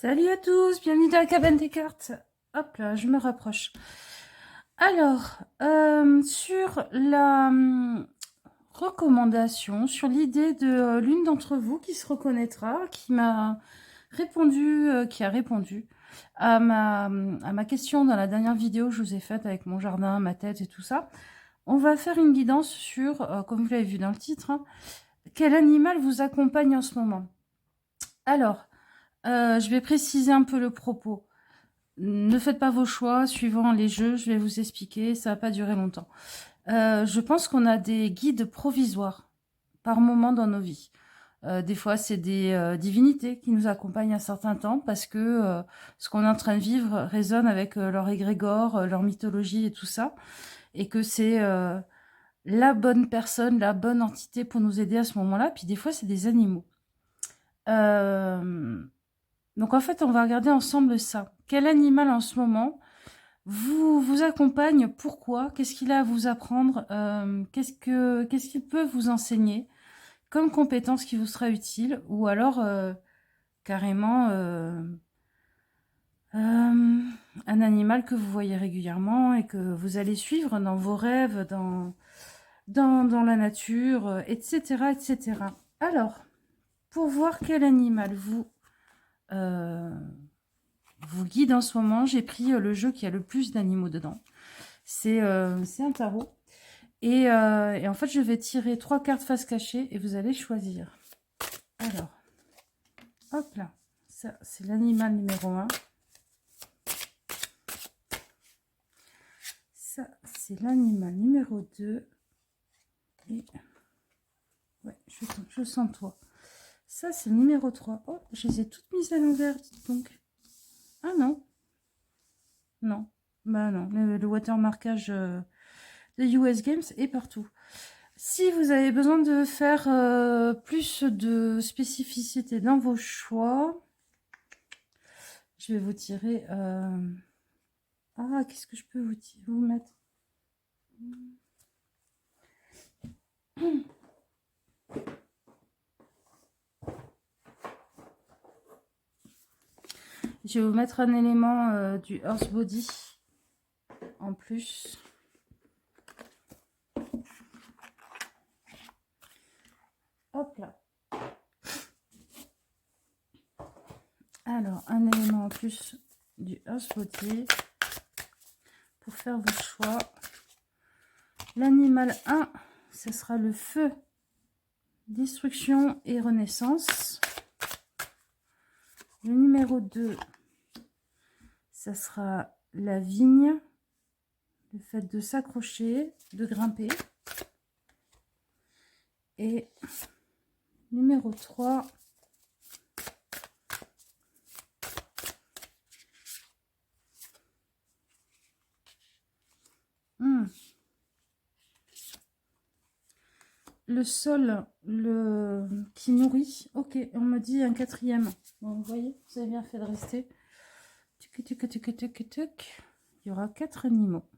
Salut à tous, bienvenue dans la cabane des cartes. Hop là, je me rapproche. Alors, sur la recommandation, sur l'idée de l'une d'entre vous qui se reconnaîtra, qui m'a répondu, qui a répondu à ma question dans la dernière vidéo que je vous ai faite avec mon jardin, ma tête et tout ça, on va faire une guidance sur, comme vous l'avez vu dans le titre, hein, quel animal vous accompagne en ce moment. Alors, je vais préciser un peu le propos. Ne faites pas vos choix suivant les jeux, je vais vous expliquer, ça va pas durer longtemps. Je pense qu'on a des guides provisoires par moment dans nos vies. Des fois, c'est des divinités qui nous accompagnent un certain temps parce que ce qu'on est en train de vivre résonne avec leur égrégore, leur mythologie et tout ça, et que c'est la bonne personne, la bonne entité pour nous aider à ce moment-là. Puis des fois, c'est des animaux. Donc en fait, on va regarder ensemble ça. Quel animal en ce moment vous accompagne? Pourquoi? Qu'est-ce qu'il a à vous apprendre? Qu'est-ce qu'il peut vous enseigner comme compétence qui vous sera utile? Ou alors carrément un animal que vous voyez régulièrement et que vous allez suivre dans vos rêves, dans la nature, etc., etc. Alors, pour voir quel animal vous guide en ce moment, j'ai pris le jeu qui a le plus d'animaux dedans. C'est un tarot. Et en fait, je vais tirer 3 cartes face cachée et vous allez choisir. Alors, hop là. Ça, c'est l'animal numéro 1. Ça, c'est l'animal numéro 2. Et ouais, je sens toi. Ça, c'est le numéro 3. Oh, je les ai toutes mises à l'envers, dites donc. Ah non. Non. Bah non, le watermarkage de US Games est partout. Si vous avez besoin de faire plus de spécificité dans vos choix, je vais vous tirer... Ah, qu'est-ce que je peux vous mettre? Je vais vous mettre un élément du Earth Body en plus. Hop là. Alors, un élément en plus du Earth Body pour faire vos choix. L'animal 1, ce sera le feu, destruction et renaissance. Le numéro 2, ça sera la vigne, le fait de s'accrocher, de grimper. Et numéro 3, le sol qui nourrit. Ok, on me dit un 4e. Bon, vous voyez, vous avez bien fait de rester. Il y aura 4 animaux.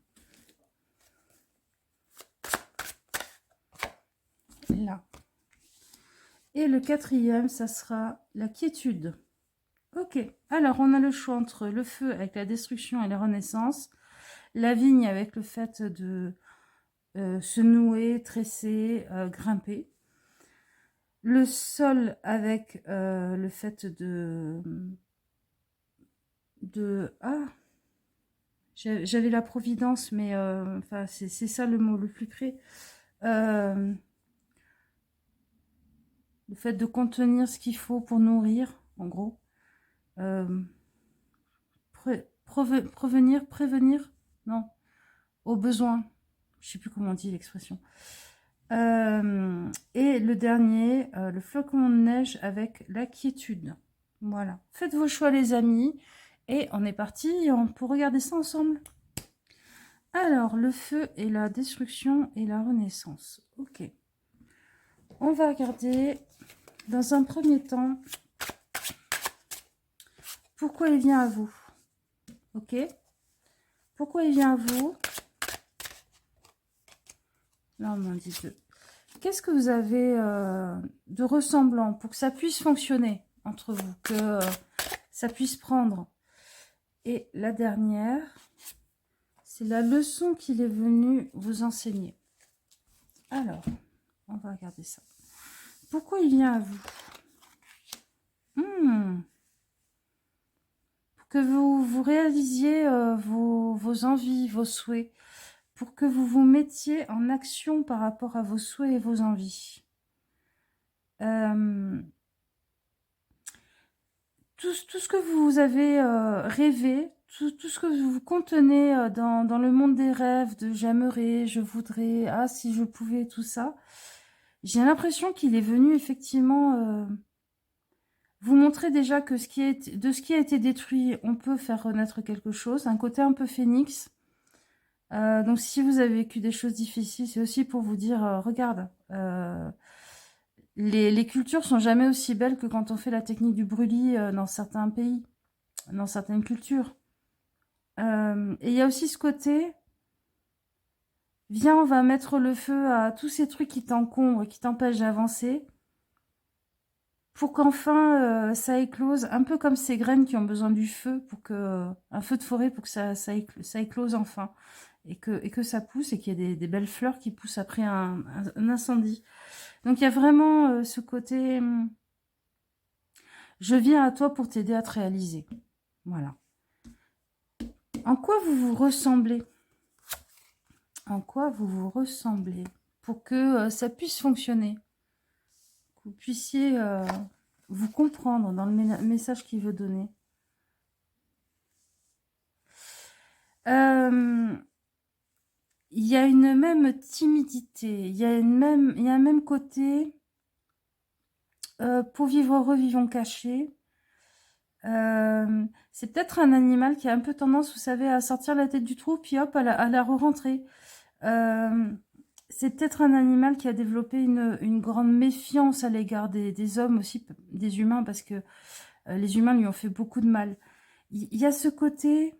Là. Et le 4e, ça sera la quiétude. Ok, alors on a le choix entre le feu avec la destruction et la renaissance, la vigne avec le fait de se nouer, tresser, grimper, le sol avec le fait ah, j'avais la providence, mais enfin c'est ça le mot le plus près. Le fait de contenir ce qu'il faut pour nourrir, en gros. Prévenir, non, au besoin. Je sais plus comment on dit l'expression. Et le dernier, le flocon de neige avec la quiétude. Voilà. Faites vos choix, les amis. Et on est parti pour regarder ça ensemble. Alors, le feu et la destruction et la renaissance. Ok. On va regarder dans un premier temps pourquoi il vient à vous. Ok. Pourquoi il vient à vous? Là, on m'en dit 2. Qu'est-ce que vous avez de ressemblant pour que ça puisse fonctionner entre vous, que ça puisse prendre. Et la dernière, c'est la leçon qu'il est venu vous enseigner. Alors, on va regarder ça. Pourquoi il vient à vous? Pour que vous réalisiez vos envies, vos souhaits. Pour que vous vous mettiez en action par rapport à vos souhaits et vos envies. Tout ce que vous avez rêvé, tout ce que vous contenez dans le monde des rêves, de j'aimerais, je voudrais, ah si je pouvais, tout ça, j'ai l'impression qu'il est venu effectivement vous montrer déjà que de ce qui a été détruit, on peut faire renaître quelque chose, un côté un peu phénix. Donc si vous avez vécu des choses difficiles, c'est aussi pour vous dire, regarde, les cultures sont jamais aussi belles que quand on fait la technique du brûlis dans certains pays, dans certaines cultures. Et il y a aussi ce côté, viens, on va mettre le feu à tous ces trucs qui t'encombrent, qui t'empêchent d'avancer, pour qu'enfin ça éclose, un peu comme ces graines qui ont besoin du feu, pour que un feu de forêt, pour que ça éclose enfin, et que ça pousse, et qu'il y ait des belles fleurs qui poussent après un incendie. Donc il y a vraiment ce côté, je viens à toi pour t'aider à te réaliser. Voilà. En quoi vous vous ressemblez? En quoi vous vous ressemblez? Pour que ça puisse fonctionner. Que vous puissiez vous comprendre dans le message qu'il veut donner. Il y a une même timidité. Il y a un même côté... pour vivre heureux, vivons cachés. C'est peut-être un animal qui a un peu tendance, vous savez, à sortir la tête du trou, puis hop, à la re-rentrer. C'est peut-être un animal qui a développé une grande méfiance à l'égard des hommes aussi, des humains, parce que les humains lui ont fait beaucoup de mal. Il y a ce côté,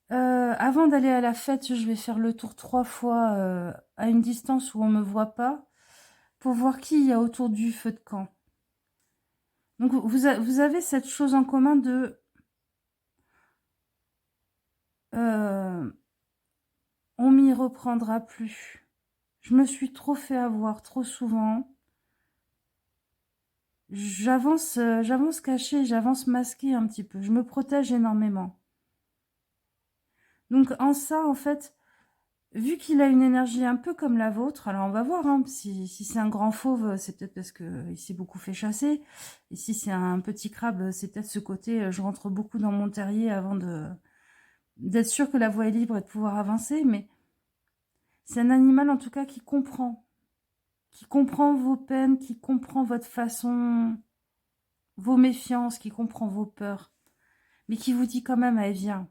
avant d'aller à la fête, je vais faire le tour 3 fois à une distance où on ne me voit pas, pour voir qui il y a autour du feu de camp. Donc vous avez cette chose en commun de... on m'y reprendra plus. Je me suis trop fait avoir, trop souvent. J'avance cachée, j'avance masquée un petit peu. Je me protège énormément. Donc en ça, en fait, vu qu'il a une énergie un peu comme la vôtre, alors on va voir, hein, si c'est un grand fauve, c'est peut-être parce qu'il s'est beaucoup fait chasser. Et si c'est un petit crabe, c'est peut-être ce côté, je rentre beaucoup dans mon terrier avant d'être sûr que la voie est libre et de pouvoir avancer. Mais c'est un animal en tout cas qui comprend vos peines, qui comprend votre façon, vos méfiances, qui comprend vos peurs, mais qui vous dit quand même, allez, viens,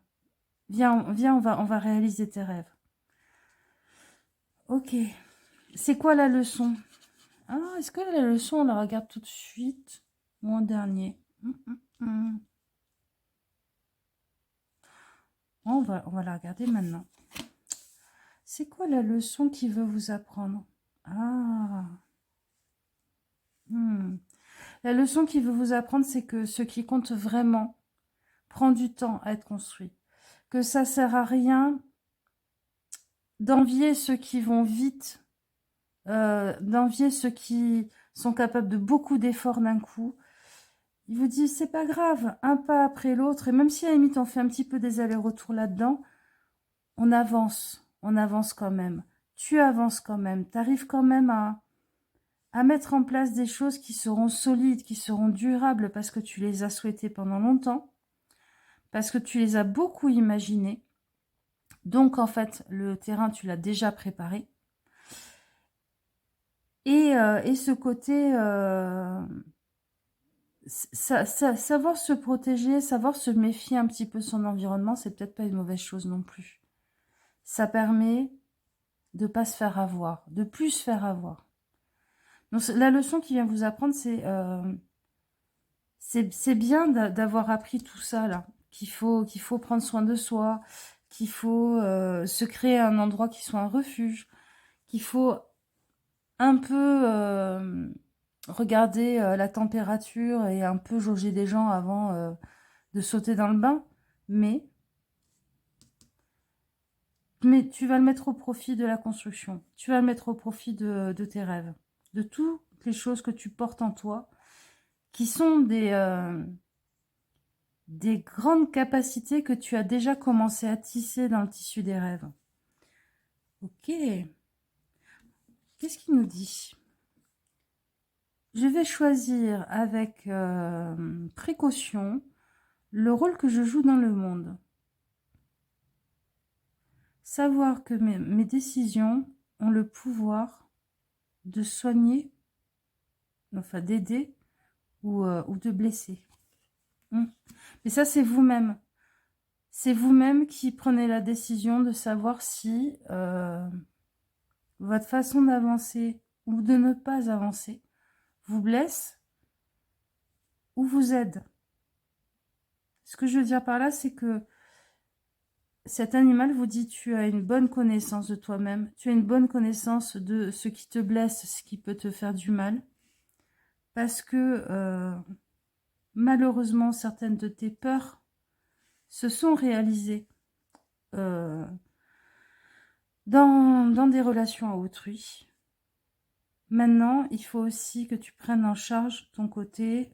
on va réaliser tes rêves. Ok. C'est quoi la leçon? Ah, est-ce que la leçon, on la regarde tout de suite ou en dernier? On va la regarder maintenant. C'est quoi la leçon qu'il veut vous apprendre? Ah. La leçon qu'il veut vous apprendre, c'est que ce qui compte vraiment prend du temps à être construit. Que ça sert à rien d'envier ceux qui vont vite, d'envier ceux qui sont capables de beaucoup d'efforts d'un coup. Il vous dit, c'est pas grave, un pas après l'autre, et même si à la limite on fait un petit peu des allers-retours là-dedans, on avance quand même. Tu avances quand même, tu arrives quand même à mettre en place des choses qui seront solides, qui seront durables, parce que tu les as souhaitées pendant longtemps, parce que tu les as beaucoup imaginées. Donc, en fait, le terrain, tu l'as déjà préparé. Et ce côté, savoir se protéger, savoir se méfier un petit peu de son environnement, c'est peut-être pas une mauvaise chose non plus. Ça permet de pas se faire avoir, de plus se faire avoir. Donc, la leçon qu'il vient vous apprendre, c'est bien d'avoir appris tout ça, là. Qu'il faut prendre soin de soi, qu'il faut se créer un endroit qui soit un refuge, qu'il faut un peu regarder la température et un peu jauger des gens avant de sauter dans le bain. Mais tu vas le mettre au profit de la construction. Tu vas le mettre au profit de tes rêves. De toutes les choses que tu portes en toi, qui sont des grandes capacités que tu as déjà commencé à tisser dans le tissu des rêves. Ok. Qu'est-ce qu'il nous dit? Je vais choisir avec précaution le rôle que je joue dans le monde. Savoir que mes décisions ont le pouvoir de soigner, enfin d'aider ou de blesser. Mais ça, c'est vous-même. C'est vous-même qui prenez la décision de savoir si votre façon d'avancer ou de ne pas avancer vous blesse ou vous aide. Ce que je veux dire par là, c'est que cet animal vous dit tu as une bonne connaissance de toi-même, tu as une bonne connaissance de ce qui te blesse, ce qui peut te faire du mal, parce que malheureusement, certaines de tes peurs se sont réalisées dans des relations à autrui. Maintenant, il faut aussi que tu prennes en charge ton côté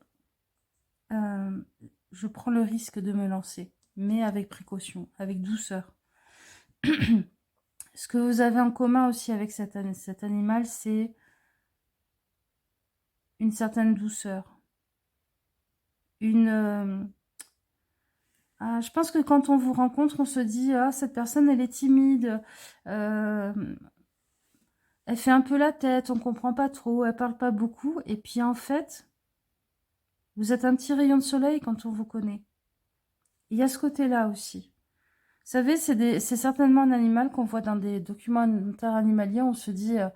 je prends le risque de me lancer, mais avec précaution, avec douceur. Ce que vous avez en commun aussi avec cet animal, c'est une certaine douceur. Je pense que quand on vous rencontre, on se dit « Ah, cette personne, elle est timide. Elle fait un peu la tête, on comprend pas trop, elle parle pas beaucoup. » Et puis en fait, vous êtes un petit rayon de soleil quand on vous connaît. Il y a ce côté-là aussi. Vous savez, c'est certainement un animal qu'on voit dans des documentaires animaliers. On se dit, oh,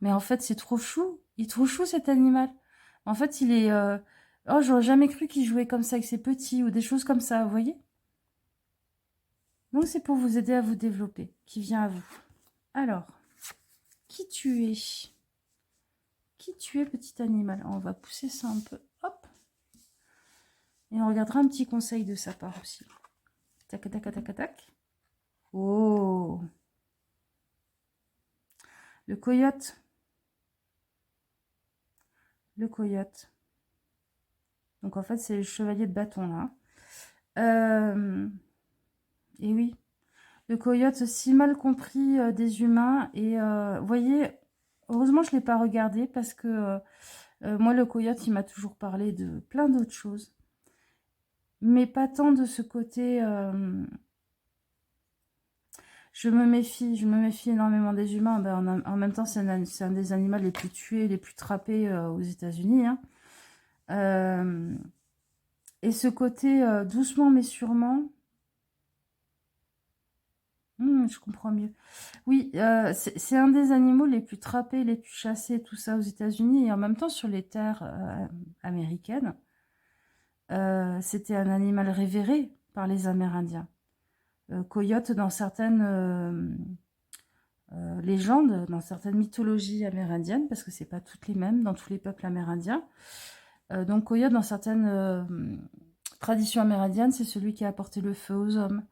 mais en fait, c'est trop chou. Il est trop chou cet animal. En fait, il est... oh, j'aurais jamais cru qu'il jouait comme ça avec ses petits ou des choses comme ça, vous voyez? Donc, c'est pour vous aider à vous développer, qui vient à vous. Alors, qui tu es? Qui tu es, petit animal? On va pousser ça un peu. Hop. Et on regardera un petit conseil de sa part aussi. Tac, tac, tac, tac. Oh! Le coyote. Le coyote. Donc en fait, c'est le chevalier de bâton là. Et oui, le coyote, si mal compris des humains. Et vous voyez, heureusement, je ne l'ai pas regardé parce que moi, le coyote, il m'a toujours parlé de plein d'autres choses. Mais pas tant de ce côté... je me méfie énormément des humains. Ben, en même temps, c'est un des animaux les plus tués, les plus trappés aux États-Unis. Hein. Et ce côté doucement mais sûrement, je comprends mieux. Oui, c'est un des animaux les plus trappés, les plus chassés, tout ça aux États-Unis et en même temps sur les terres américaines. C'était un animal révéré par les Amérindiens. Coyote dans certaines légendes, dans certaines mythologies amérindiennes, parce que c'est pas toutes les mêmes dans tous les peuples amérindiens. Donc coyote dans certaines traditions amérindiennes, c'est celui qui a apporté le feu aux hommes.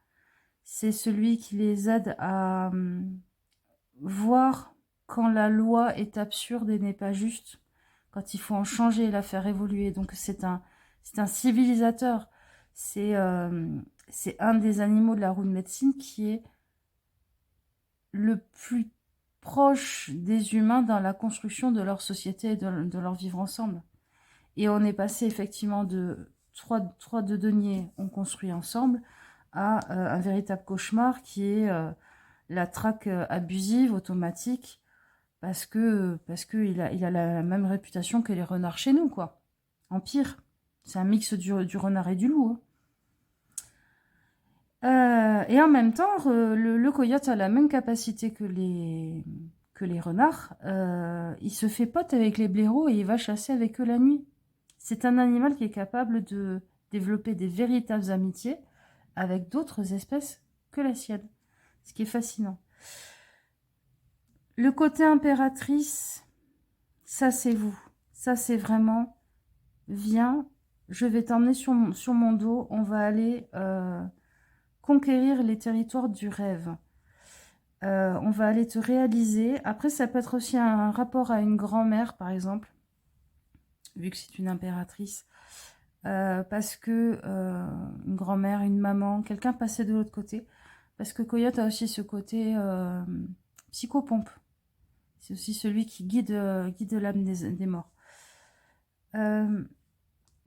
C'est celui qui les aide à voir quand la loi est absurde et n'est pas juste, quand il faut en changer et la faire évoluer. Donc c'est un civilisateur. C'est un des animaux de la roue de médecine qui est le plus proche des humains dans la construction de leur société et de leur vivre ensemble. Et on est passé effectivement de trois de deniers on construit ensemble à un véritable cauchemar qui est la traque abusive, automatique, parce que il a la même réputation que les renards chez nous, quoi. En pire. C'est un mix du renard et du loup. Et en même temps, le coyote a la même capacité que les renards. Il se fait pote avec les blaireaux et il va chasser avec eux la nuit. C'est un animal qui est capable de développer des véritables amitiés avec d'autres espèces que la sienne. Ce qui est fascinant. Le côté impératrice, ça c'est vous. Ça, c'est vraiment, viens, je vais t'emmener sur mon dos, on va aller conquérir les territoires du rêve. On va aller te réaliser. Après, ça peut être aussi un rapport à une grand-mère, par exemple, vu que c'est une impératrice. Parce que une grand-mère, une maman, quelqu'un passait de l'autre côté. Parce que Coyote a aussi ce côté psychopompe. C'est aussi celui qui guide l'âme des morts.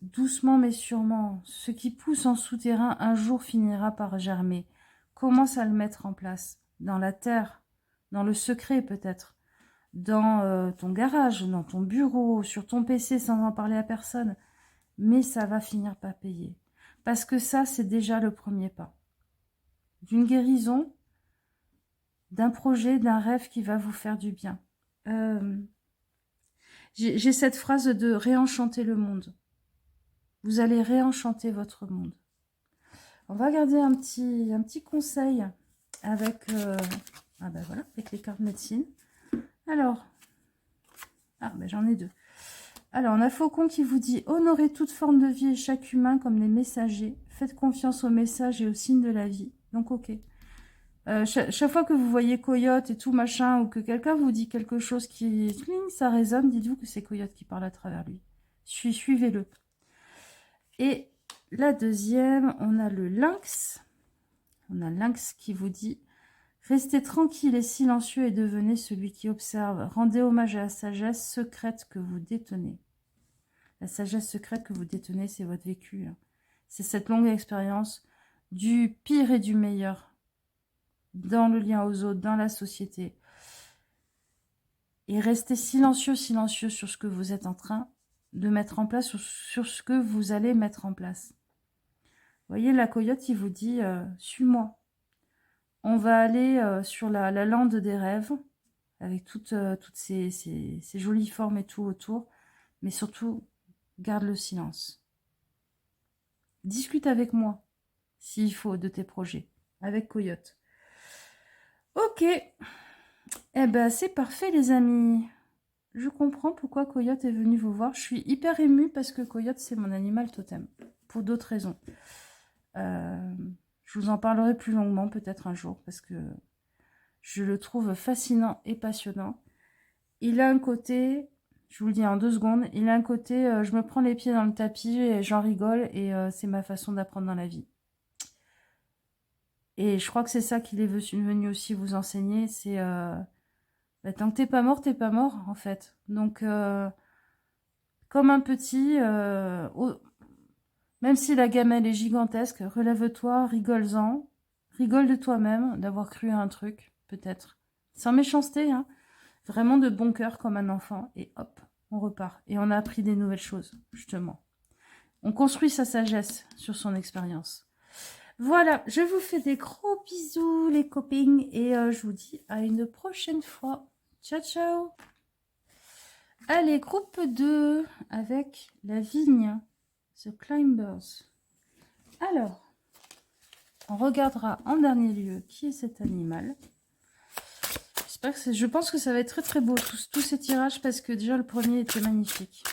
Doucement mais sûrement, ce qui pousse en souterrain un jour finira par germer. Commence à le mettre en place. Dans la terre, dans le secret peut-être. Dans ton garage, dans ton bureau, sur ton PC sans en parler à personne. Mais ça va finir par payer. Parce que ça, c'est déjà le premier pas. D'une guérison, d'un projet, d'un rêve qui va vous faire du bien. J'ai cette phrase de réenchanter le monde. Vous allez réenchanter votre monde. On va garder un petit conseil avec, voilà, avec les cartes médecine. Alors, j'en ai deux. Alors, on a Faucon qui vous dit « Honorez toute forme de vie et chaque humain comme les messagers. Faites confiance aux messages et aux signes de la vie. » Donc, ok. Chaque fois que vous voyez Coyote et tout machin, ou que quelqu'un vous dit quelque chose qui... ça résonne, dites-vous que c'est Coyote qui parle à travers lui. Suivez-le. Et la deuxième, on a le lynx. On a le lynx qui vous dit « Restez tranquille et silencieux et devenez celui qui observe. Rendez hommage à la sagesse secrète que vous détenez. » La sagesse secrète que vous détenez, c'est votre vécu. C'est cette longue expérience du pire et du meilleur dans le lien aux autres, dans la société. Et restez silencieux sur ce que vous êtes en train de mettre en place, sur ce que vous allez mettre en place. Vous voyez, la coyote, il vous dit suis-moi. On va aller sur la lande des rêves, avec toutes ces jolies formes et tout autour, mais surtout, garde le silence. Discute avec moi, s'il faut, de tes projets, avec Coyote. Ok, eh ben c'est parfait les amis. Je comprends pourquoi Coyote est venu vous voir. Je suis hyper émue parce que Coyote, c'est mon animal totem, pour d'autres raisons. Je vous en parlerai plus longuement peut-être un jour, parce que je le trouve fascinant et passionnant. Il a un côté, je vous le dis en 2 secondes, il a un côté, je me prends les pieds dans le tapis et j'en rigole, et c'est ma façon d'apprendre dans la vie. Et je crois que c'est ça qu'il est venu aussi vous enseigner, c'est tant que t'es pas mort en fait. Donc, comme un petit, même si la gamelle est gigantesque, relève-toi, rigole-en, rigole de toi-même, d'avoir cru à un truc, peut-être. Sans méchanceté, hein. Vraiment de bon cœur comme un enfant, et hop, on repart. Et on a appris des nouvelles choses, justement. On construit sa sagesse sur son expérience. Voilà, je vous fais des gros bisous les copines, et je vous dis à une prochaine fois. Ciao, ciao. Allez, groupe 2, avec la vigne, The Climbers. Alors, on regardera en dernier lieu qui est cet animal. Je pense que ça va être très très beau, tous ces tirages, parce que déjà le premier était magnifique.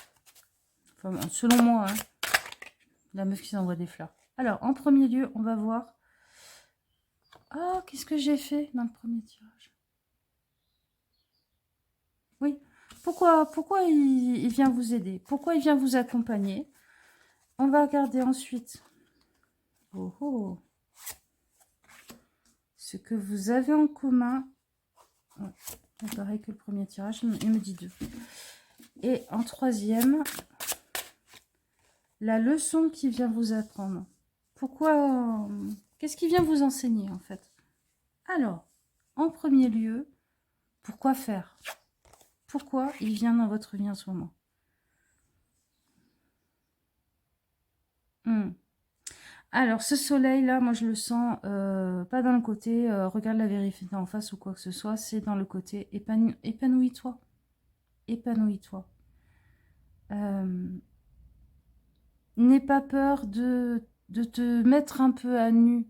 Enfin, selon moi, hein. La meuf qui s'envoie des fleurs. Alors, en premier lieu, on va voir... Oh, qu'est-ce que j'ai fait dans le premier tirage? Oui, pourquoi il vient vous aider? Pourquoi il vient vous accompagner? On va regarder ensuite... Oh, oh. Ce que vous avez en commun... Ouais, pareil que le premier tirage, il me dit 2. Et en troisième... La leçon qui vient vous apprendre. Pourquoi... Qu'est-ce qui vient vous enseigner, en fait? Alors, en premier lieu, pourquoi faire? Pourquoi il vient dans votre vie en ce moment? Alors, ce soleil-là, moi, je le sens pas dans le côté regarde la vérité en face ou quoi que ce soit. C'est dans le côté épanouis-toi. Épanouis-toi. N'aie pas peur de te mettre un peu à nu.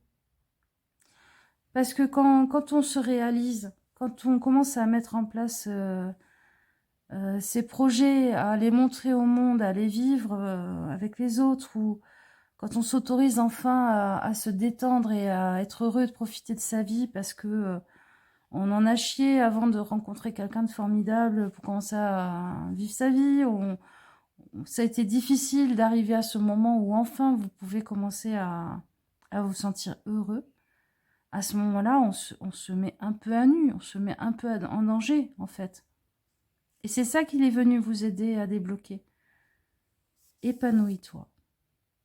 Parce que quand on se réalise, quand on commence à mettre en place ces projets, à les montrer au monde, à les vivre avec les autres, ou quand on s'autorise enfin à se détendre et à être heureux de profiter de sa vie parce que on en a chié avant de rencontrer quelqu'un de formidable pour commencer à vivre sa vie. Ça a été difficile d'arriver à ce moment où enfin vous pouvez commencer à vous sentir heureux. À ce moment-là, on se met un peu à nu, on se met un peu en danger, en fait. Et c'est ça qu'il est venu vous aider à débloquer. Épanouis-toi.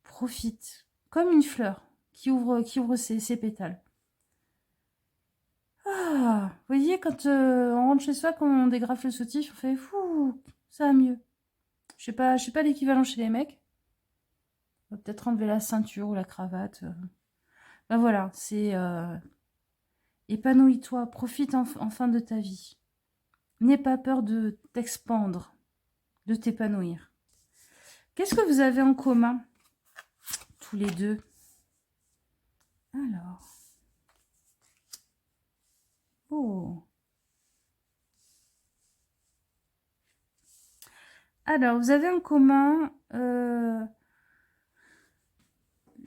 Profite. Comme une fleur qui ouvre ses pétales. Ah, vous voyez, quand on rentre chez soi, quand on dégrafe le soutif, on fait fou, ça va mieux. Je sais pas l'équivalent chez les mecs. On va peut-être enlever la ceinture ou la cravate. Ben voilà, c'est épanouis-toi, profite enfin de ta vie. N'aie pas peur de t'expandre, de t'épanouir. Qu'est-ce que vous avez en commun, tous les deux? Alors. Oh. Alors, vous avez en commun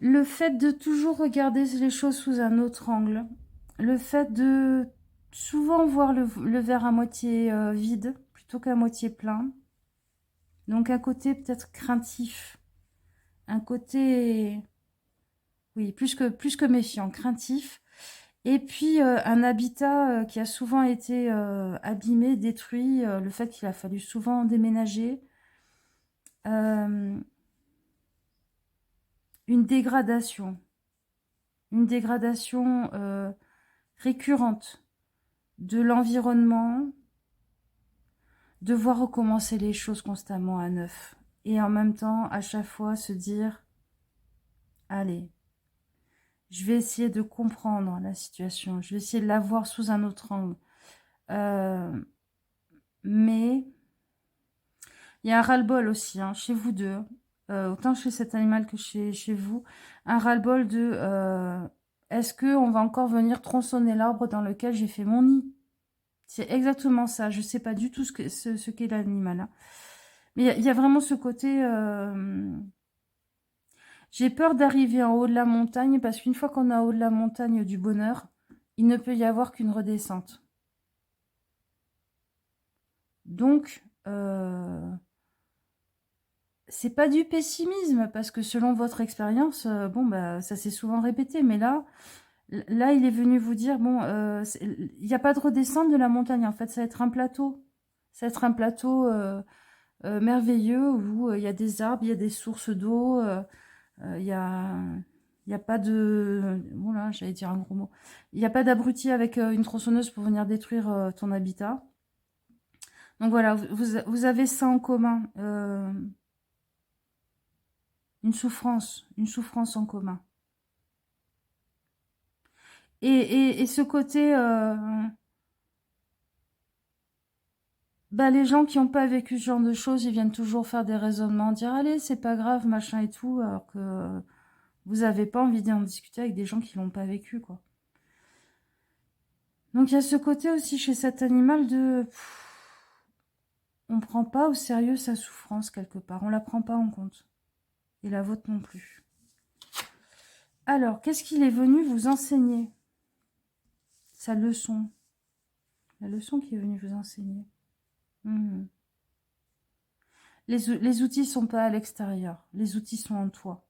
le fait de toujours regarder les choses sous un autre angle. Le fait de souvent voir le verre à moitié vide plutôt qu'à moitié plein. Donc un côté peut-être craintif. Un côté, oui, plus que méfiant, craintif. Et puis un habitat qui a souvent été abîmé, détruit. Le fait qu'il a fallu souvent déménager. Une dégradation. Une dégradation récurrente de l'environnement, devoir recommencer les choses constamment à neuf. Et en même temps, à chaque fois, se dire, allez, je vais essayer de comprendre la situation, je vais essayer de la voir sous un autre angle. Mais il y a un ras-le-bol aussi, hein, chez vous deux, autant chez cet animal que chez vous, un ras-le-bol de est-ce qu'on va encore venir tronçonner l'arbre dans lequel j'ai fait mon nid? C'est exactement ça. Je ne sais pas du tout ce qu'est l'animal, hein. Mais il y a vraiment ce côté... j'ai peur d'arriver en haut de la montagne parce qu'une fois qu'on est en haut de la montagne du bonheur, il ne peut y avoir qu'une redescente. Donc, c'est pas du pessimisme parce que selon votre expérience, bon, bah, ça s'est souvent répété. Mais là, il est venu vous dire, bon, il n'y a pas de redescente de la montagne. En fait, ça va être un plateau. Ça va être un plateau... merveilleux où il y a des arbres, il y a des sources d'eau, il y a pas de... Voilà, j'allais dire un gros mot. Il n'y a pas d'abruti avec une tronçonneuse pour venir détruire ton habitat. Donc voilà, vous avez ça en commun. Une souffrance en commun. Et ce côté... bah, les gens qui n'ont pas vécu ce genre de choses, ils viennent toujours faire des raisonnements, dire allez, c'est pas grave, machin et tout, alors que vous n'avez pas envie d'en discuter avec des gens qui l'ont pas vécu, quoi. Donc il y a ce côté aussi chez cet animal de... on prend pas au sérieux sa souffrance quelque part, on la prend pas en compte. Et la vôtre non plus. Alors, qu'est-ce qu'il est venu vous enseigner? Sa leçon. La leçon qu'il est venu vous enseigner. Les outils sont pas à l'extérieur, les outils sont en toi.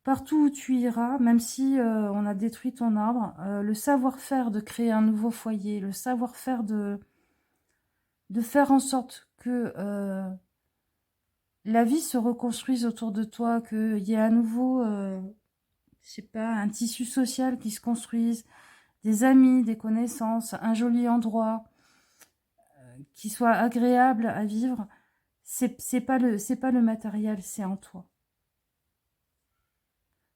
Partout où tu iras, même si on a détruit ton arbre, le savoir-faire de créer un nouveau foyer, le savoir-faire de faire en sorte que la vie se reconstruise autour de toi, qu'il y ait à nouveau, je sais pas, un tissu social qui se construise, des amis, des connaissances, un joli endroit qui soit agréable à vivre, c'est pas le matériel, c'est en toi.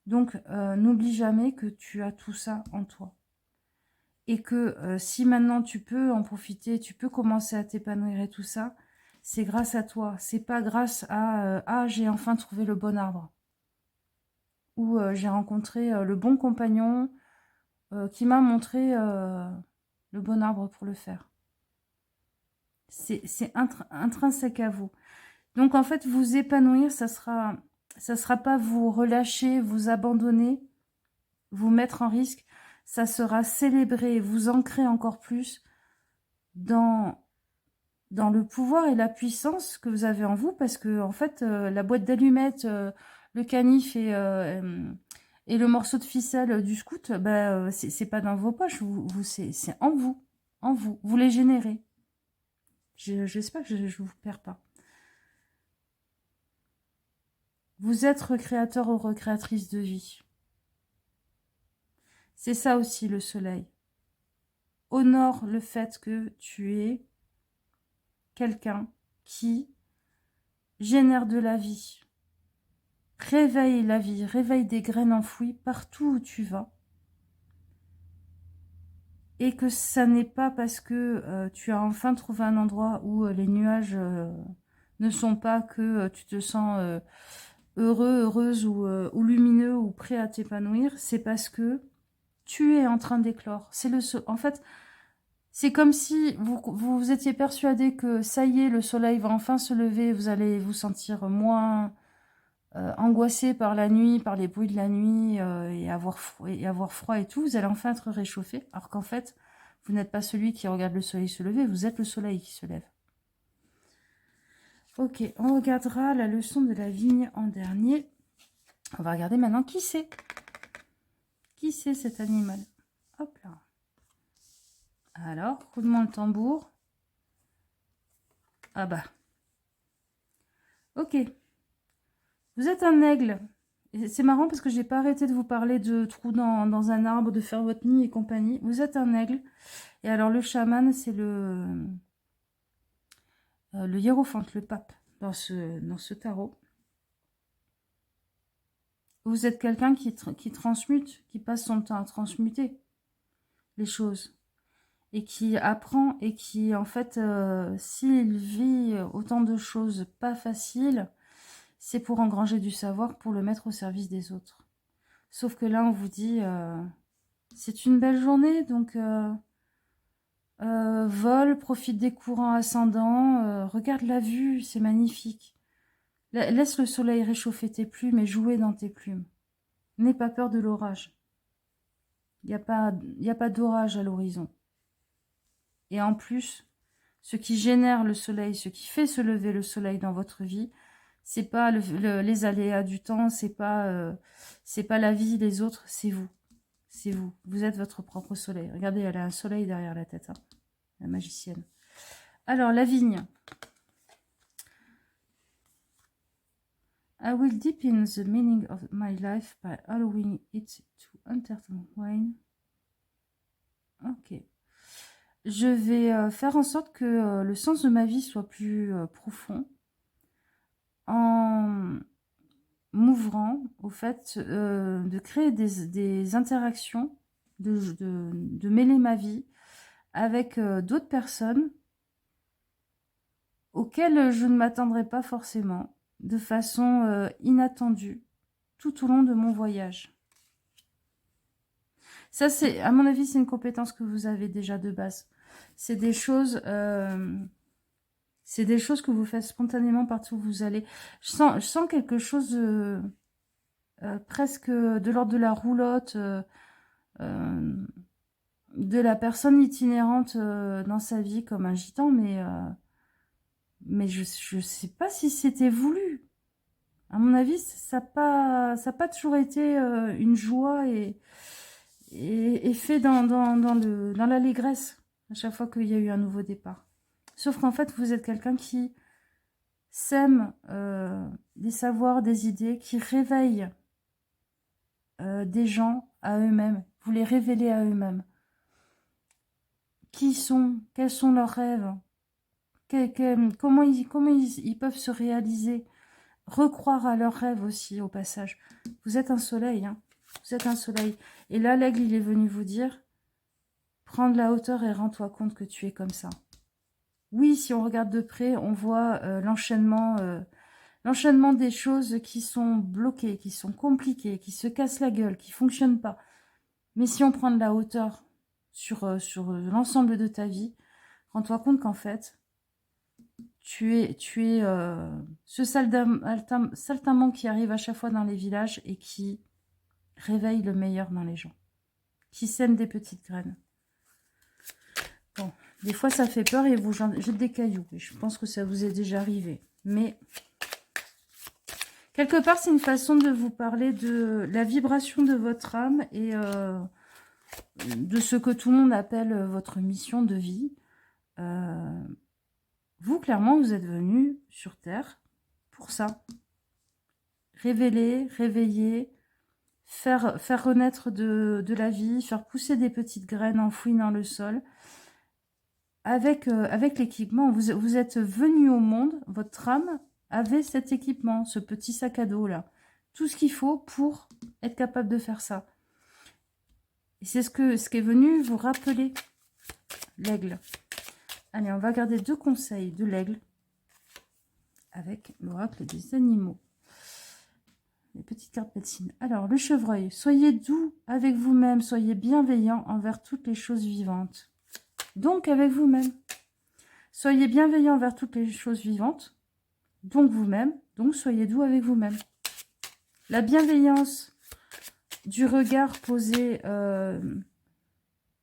Donc, n'oublie jamais que tu as tout ça en toi. Et que si maintenant tu peux en profiter, tu peux commencer à t'épanouir et tout ça, c'est grâce à toi. C'est pas grâce à ah, j'ai enfin trouvé le bon arbre. Ou j'ai rencontré le bon compagnon qui m'a montré le bon arbre pour le faire. C'est intrinsèque à vous. Donc, en fait, vous épanouir, ça sera pas vous relâcher, vous abandonner, vous mettre en risque. Ça sera célébrer, vous ancrer encore plus dans le pouvoir et la puissance que vous avez en vous, parce que, en fait, la boîte d'allumettes, le canif et le morceau de ficelle du scout, bah, c'est pas dans vos poches, c'est en vous. En vous. Vous les générez. J'espère que je vous perds pas. Vous êtes recréateur ou recréatrice de vie. C'est ça aussi le soleil. Honore le fait que tu es quelqu'un qui génère de la vie. Réveille la vie, réveille des graines enfouies partout où tu vas. Et que ça n'est pas parce que tu as enfin trouvé un endroit où les nuages ne sont pas que tu te sens heureux, heureuse ou lumineux ou prêt à t'épanouir. C'est parce que tu es en train d'éclore. En fait, c'est comme si vous étiez persuadé que ça y est, le soleil va enfin se lever, vous allez vous sentir moins angoissé par la nuit, par les bruits de la nuit et avoir froid et tout. Vous allez enfin être réchauffé, alors qu'en fait, vous n'êtes pas celui qui regarde le soleil se lever, vous êtes le soleil qui se lève. Ok, on regardera la leçon de la vigne en dernier. On va regarder maintenant qui c'est. Qui c'est cet animal? Hop là. Alors, roulement le tambour. Ah bah. Ok. Vous êtes un aigle. C'est marrant parce que j'ai pas arrêté de vous parler de trous dans un arbre, de faire votre nid et compagnie. Vous êtes un aigle. Et alors le chaman, c'est le hiérophante, le pape, dans ce tarot. Vous êtes quelqu'un qui transmute, qui passe son temps à transmuter les choses. Et qui apprend et qui, en fait, s'il vit autant de choses pas faciles, c'est pour engranger du savoir, pour le mettre au service des autres. Sauf que là, on vous dit, c'est une belle journée, donc vole, profite des courants ascendants, regarde la vue, c'est magnifique. Laisse le soleil réchauffer tes plumes et jouer dans tes plumes. N'aie pas peur de l'orage. Il n'y a pas d'orage à l'horizon. Et en plus, ce qui génère le soleil, ce qui fait se lever le soleil dans votre vie, c'est pas les aléas du temps, c'est pas la vie, les autres, c'est vous. C'est vous. Vous êtes votre propre soleil. Regardez, elle a un soleil derrière la tête, hein, la magicienne. Alors, la vigne. I will deepen the meaning of my life by allowing it to intertwine. Ok. Je vais faire en sorte que le sens de ma vie soit plus profond en m'ouvrant au fait de créer des interactions, de mêler ma vie avec d'autres personnes auxquelles je ne m'attendrai pas forcément, de façon inattendue, tout au long de mon voyage. Ça, à mon avis, c'est une compétence que vous avez déjà de base. C'est des choses que vous faites spontanément partout où vous allez. Je sens quelque chose presque de l'ordre de la roulotte, de la personne itinérante dans sa vie comme un gitan, mais je sais pas si c'était voulu. À mon avis, ça n'a pas toujours été une joie et fait dans l'allégresse à chaque fois qu'il y a eu un nouveau départ. Sauf qu'en fait, vous êtes quelqu'un qui sème des savoirs, des idées, qui réveille des gens à eux-mêmes. Vous les révélez à eux-mêmes. Qui sont? Quels sont leurs rêves? Comment ils peuvent se réaliser? Recroire à leurs rêves aussi, au passage. Vous êtes un soleil, hein. Vous êtes un soleil. Et là, l'aigle, il est venu vous dire, prends de la hauteur et rends-toi compte que tu es comme ça. Oui, si on regarde de près, on voit l'enchaînement des choses qui sont bloquées, qui sont compliquées, qui se cassent la gueule, qui ne fonctionnent pas. Mais si on prend de la hauteur sur l'ensemble de ta vie, rends-toi compte qu'en fait, Tu es ce saltimbanque qui arrive à chaque fois dans les villages et qui réveille le meilleur dans les gens. Qui sème des petites graines. Bon, des fois ça fait peur et vous jetez des cailloux. Et je pense que ça vous est déjà arrivé. Mais quelque part, c'est une façon de vous parler de la vibration de votre âme et de ce que tout le monde appelle votre mission de vie. Vous, clairement, vous êtes venu sur Terre pour ça. Révéler, réveiller, faire renaître de la vie, faire pousser des petites graines enfouies dans le sol. Avec l'équipement, vous êtes venu au monde, votre âme avait cet équipement, ce petit sac à dos là. Tout ce qu'il faut pour être capable de faire ça. Et c'est ce qui est venu vous rappeler l'aigle. Allez, on va garder 2 conseils de l'aigle avec l'oracle des animaux. Les petites cartes médecine. Alors, le chevreuil. Soyez doux avec vous-même, soyez bienveillant envers toutes les choses vivantes. Donc, avec vous-même. Soyez bienveillant envers toutes les choses vivantes. Donc, vous-même. Donc, soyez doux avec vous-même. La bienveillance du regard posé,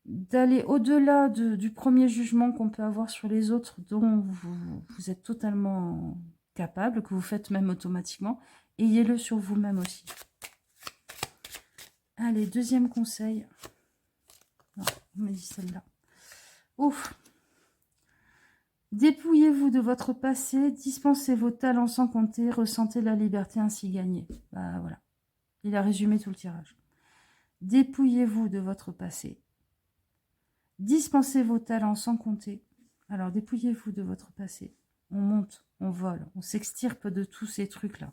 d'aller au-delà du premier jugement qu'on peut avoir sur les autres, dont vous êtes totalement capable, que vous faites même automatiquement. Ayez-le sur vous-même aussi. Allez, 2e conseil. Non, on m'a dit celle-là. Ouf. Dépouillez-vous de votre passé, dispensez vos talents sans compter, ressentez la liberté ainsi gagnée. Bah voilà. Il a résumé tout le tirage. Dépouillez-vous de votre passé. Dispensez vos talents sans compter. Alors, dépouillez-vous de votre passé. On monte, on vole, on s'extirpe de tous ces trucs-là.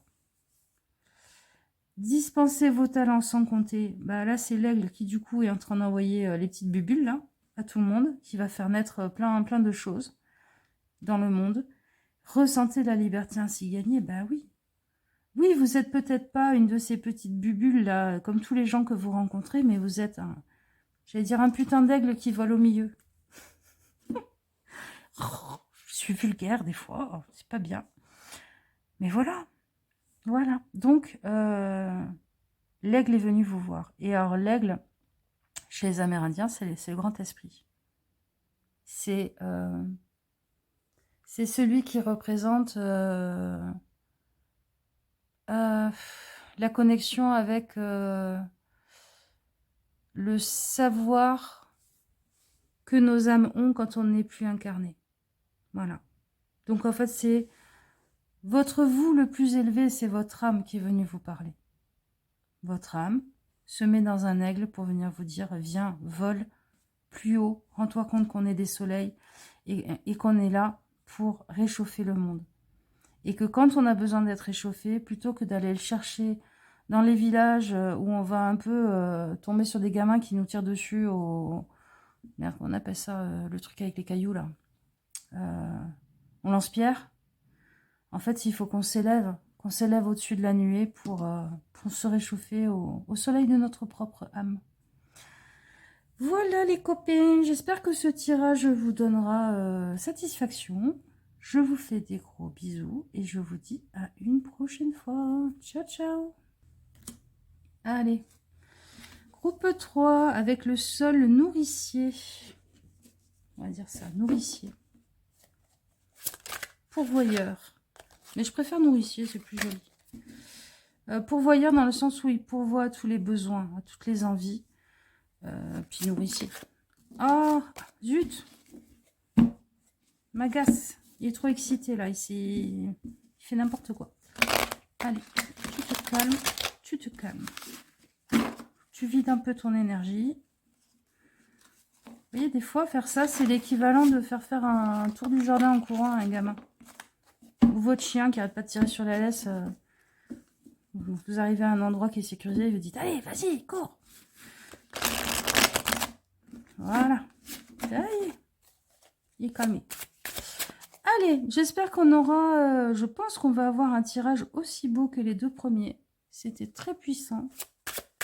Dispensez vos talents sans compter. Bah là, c'est l'aigle qui, du coup, est en train d'envoyer les petites bubules, là, à tout le monde, qui va faire naître plein de choses dans le monde. Ressentez la liberté ainsi gagnée. Bah oui. Oui, vous n'êtes peut-être pas une de ces petites bubules, là, comme tous les gens que vous rencontrez, mais vous êtes j'allais dire un putain d'aigle qui vole au milieu. Je suis vulgaire des fois, c'est pas bien. Mais voilà. Voilà. Donc, l'aigle est venu vous voir. Et alors, l'aigle, chez les Amérindiens, c'est le grand esprit. C'est celui qui représente la connexion avec le savoir que nos âmes ont quand on n'est plus incarné. Voilà. Donc, en fait, c'est votre vous le plus élevé, c'est votre âme qui est venue vous parler. Votre âme se met dans un aigle pour venir vous dire, viens, vole plus haut, rends-toi compte qu'on est des soleils et qu'on est là pour réchauffer le monde. Et que quand on a besoin d'être réchauffé, plutôt que d'aller le chercher dans les villages où on va un peu tomber sur des gamins qui nous tirent dessus Merde, on appelle ça le truc avec les cailloux là. On lance-pierre. En fait, il faut qu'on s'élève au-dessus de la nuée pour se réchauffer au soleil de notre propre âme. Voilà les copains, j'espère que ce tirage vous donnera satisfaction. Je vous fais des gros bisous et je vous dis à une prochaine fois. Ciao, ciao. Allez, groupe 3 avec le sol nourricier. On va dire ça, nourricier. Pourvoyeur. Mais je préfère nourricier, c'est plus joli. Pourvoyeur dans le sens où il pourvoit à tous les besoins, à toutes les envies. Puis nourricier. Ah, zut. M'agace. Il est trop excité là. Il fait n'importe quoi. Allez, tu te calmes. Tu te calmes. Tu vides un peu ton énergie. Vous voyez, des fois, faire ça, c'est l'équivalent de faire un tour du jardin en courant à un gamin. Ou votre chien qui arrête pas de tirer sur la laisse. Vous arrivez à un endroit qui est sécurisé et vous dites, allez, vas-y, cours. Voilà. Ça y est. Il est calmé. Allez, j'espère qu'on aura... je pense qu'on va avoir un tirage aussi beau que les 2 premiers. C'était très puissant.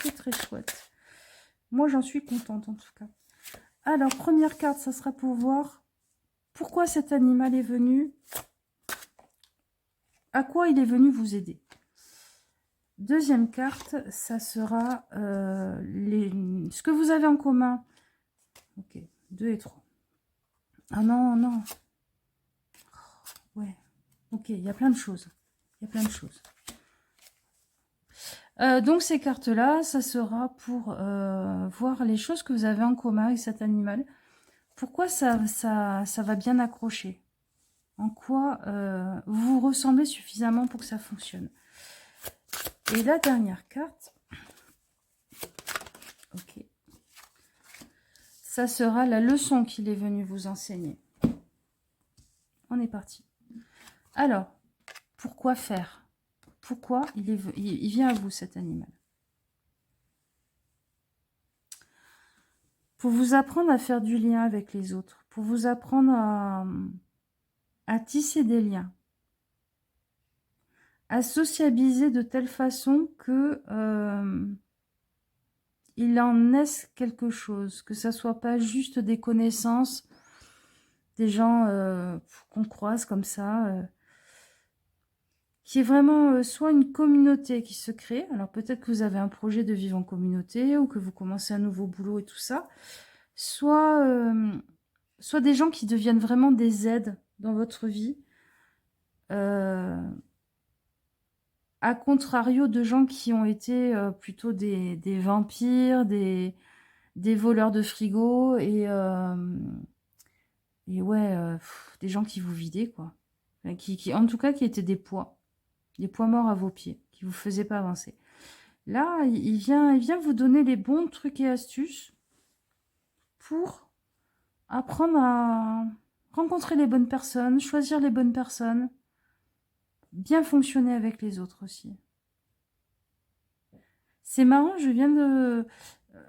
C'est très chouette. Moi, j'en suis contente en tout cas. Alors, première carte, ça sera pour voir pourquoi cet animal est venu. à quoi il est venu vous aider. Deuxième carte, ça sera ce que vous avez en commun. Ok, 2 et 3. Ah non, non. Ouais, ok, il y a plein de choses. Il y a plein de choses. Donc ces cartes-là, ça sera pour voir les choses que vous avez en commun avec cet animal. Pourquoi ça va bien accrocher? En quoi vous vous ressemblez suffisamment pour que ça fonctionne? Et la dernière carte, ok, ça sera la leçon qu'il est venu vous enseigner. On est parti. Alors, pourquoi faire? Pourquoi il vient à vous, cet animal? Pour vous apprendre à faire du lien avec les autres, pour vous apprendre à tisser des liens, à sociabiliser de telle façon que il en naisse quelque chose, que ça soit pas juste des connaissances, des gens qu'on croise comme ça, qui est vraiment soit une communauté qui se crée. Alors peut-être que vous avez un projet de vivre en communauté ou que vous commencez un nouveau boulot et tout ça, soit des gens qui deviennent vraiment des aides dans votre vie, à contrario de gens qui ont été plutôt des vampires, des voleurs de frigo et ouais, des gens qui vous vidaient, quoi. Enfin, en tout cas, qui étaient des poids morts à vos pieds, qui vous faisaient pas avancer. Là, il vient vous donner les bons trucs et astuces pour apprendre à rencontrer les bonnes personnes, choisir les bonnes personnes, bien fonctionner avec les autres aussi. C'est marrant, je viens de...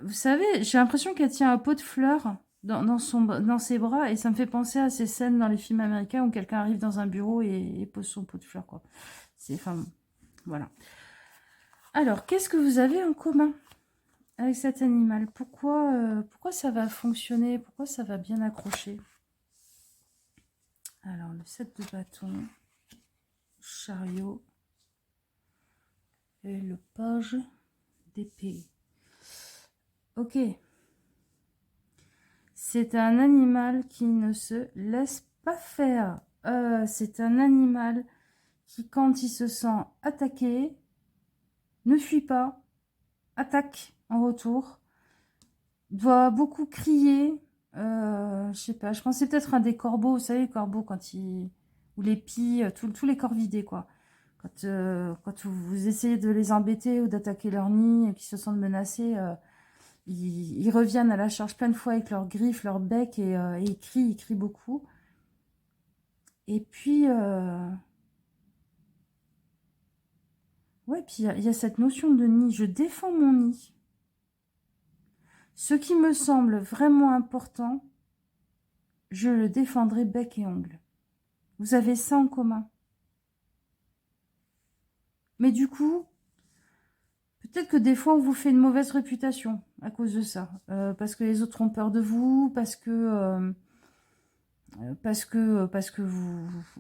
Vous savez, j'ai l'impression qu'elle tient un pot de fleurs dans ses bras et ça me fait penser à ces scènes dans les films américains où quelqu'un arrive dans un bureau et pose son pot de fleurs, quoi. Enfin, voilà. Alors, qu'est-ce que vous avez en commun avec cet animal? Pourquoi ça va fonctionner? Pourquoi ça va bien accrocher? Alors, le 7 de bâton, chariot et le page d'épée. Ok. C'est un animal qui ne se laisse pas faire. C'est un animal qui, quand il se sent attaqué, ne fuit pas, attaque en retour, doit beaucoup crier. Je sais pas, je pensais peut-être un des corbeaux, vous savez, les corbeaux, ou les pies, tous les corvidés, quoi. Quand vous essayez de les embêter ou d'attaquer leur nid, qui se sentent menacés, ils reviennent à la charge plein de fois avec leurs griffes, leurs becs, et ils crient beaucoup. Et puis, ouais, puis il y a cette notion de nid. Je défends mon nid. Ce qui me semble vraiment important, je le défendrai bec et ongle. Vous avez ça en commun. Mais du coup, peut-être que des fois, on vous fait une mauvaise réputation à cause de ça. Parce que les autres ont peur de vous, parce que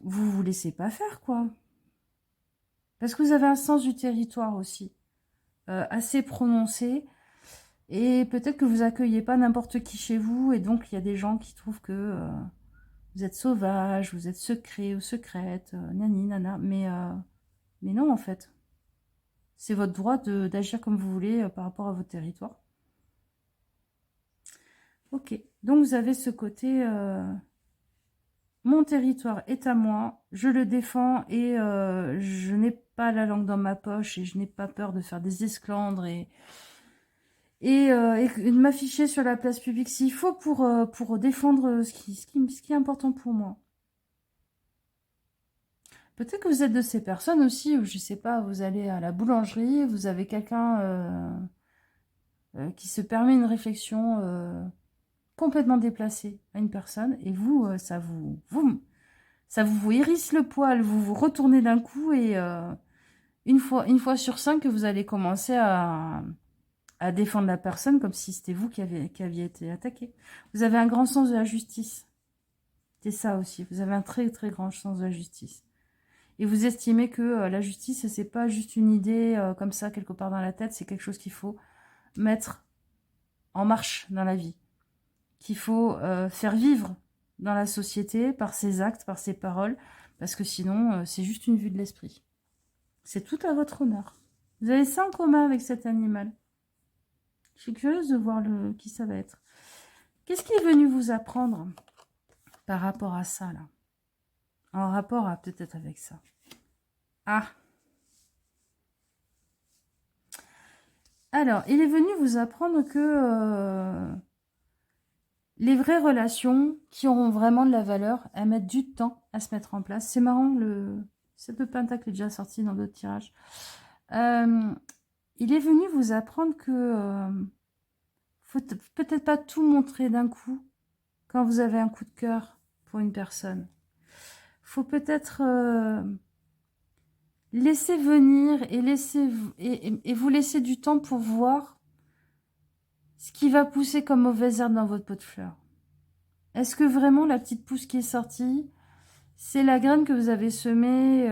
vous laissez pas faire, quoi. Parce que vous avez un sens du territoire aussi, assez prononcé. Et peut-être que vous accueillez pas n'importe qui chez vous. Et donc, il y a des gens qui trouvent que vous êtes sauvage, vous êtes secret ou secrète, nani, nana. Mais non, en fait. C'est votre droit d'agir comme vous voulez par rapport à votre territoire. Ok. Donc, vous avez ce côté... mon territoire est à moi, je le défends et je n'ai pas la langue dans ma poche et je n'ai pas peur de faire des esclandres et de m'afficher sur la place publique s'il faut pour défendre ce qui est important pour moi. Peut-être que vous êtes de ces personnes aussi où, je sais pas, vous allez à la boulangerie, vous avez quelqu'un qui se permet une réflexion complètement déplacée à une personne et vous, ça vous hérisse le poil, vous vous retournez d'un coup et une fois sur 5 que vous allez commencer à défendre la personne comme si c'était vous qui aviez été attaqué. Vous avez un grand sens de la justice. C'est ça aussi. Vous avez un très très grand sens de la justice. Et vous estimez que la justice, c'est pas juste une idée comme ça, quelque part dans la tête, c'est quelque chose qu'il faut mettre en marche dans la vie, qu'il faut faire vivre dans la société par ses actes, par ses paroles, parce que sinon, c'est juste une vue de l'esprit. C'est tout à votre honneur. Vous avez ça en commun avec cet animal. Je suis curieuse de voir qui ça va être. Qu'est-ce qui est venu vous apprendre par rapport à ça, là? En rapport à peut-être avec ça. Ah. Alors, il est venu vous apprendre que les vraies relations qui auront vraiment de la valeur, elles mettent du temps à se mettre en place. C'est marrant, le 7 de Pentacle est déjà sorti dans d'autres tirages. Il est venu vous apprendre que faut peut-être pas tout montrer d'un coup quand vous avez un coup de cœur pour une personne. Faut peut-être laisser venir et vous laisser du temps pour voir ce qui va pousser comme mauvaise herbe dans votre pot de fleurs. Est-ce que vraiment la petite pousse qui est sortie, c'est la graine que vous avez semée et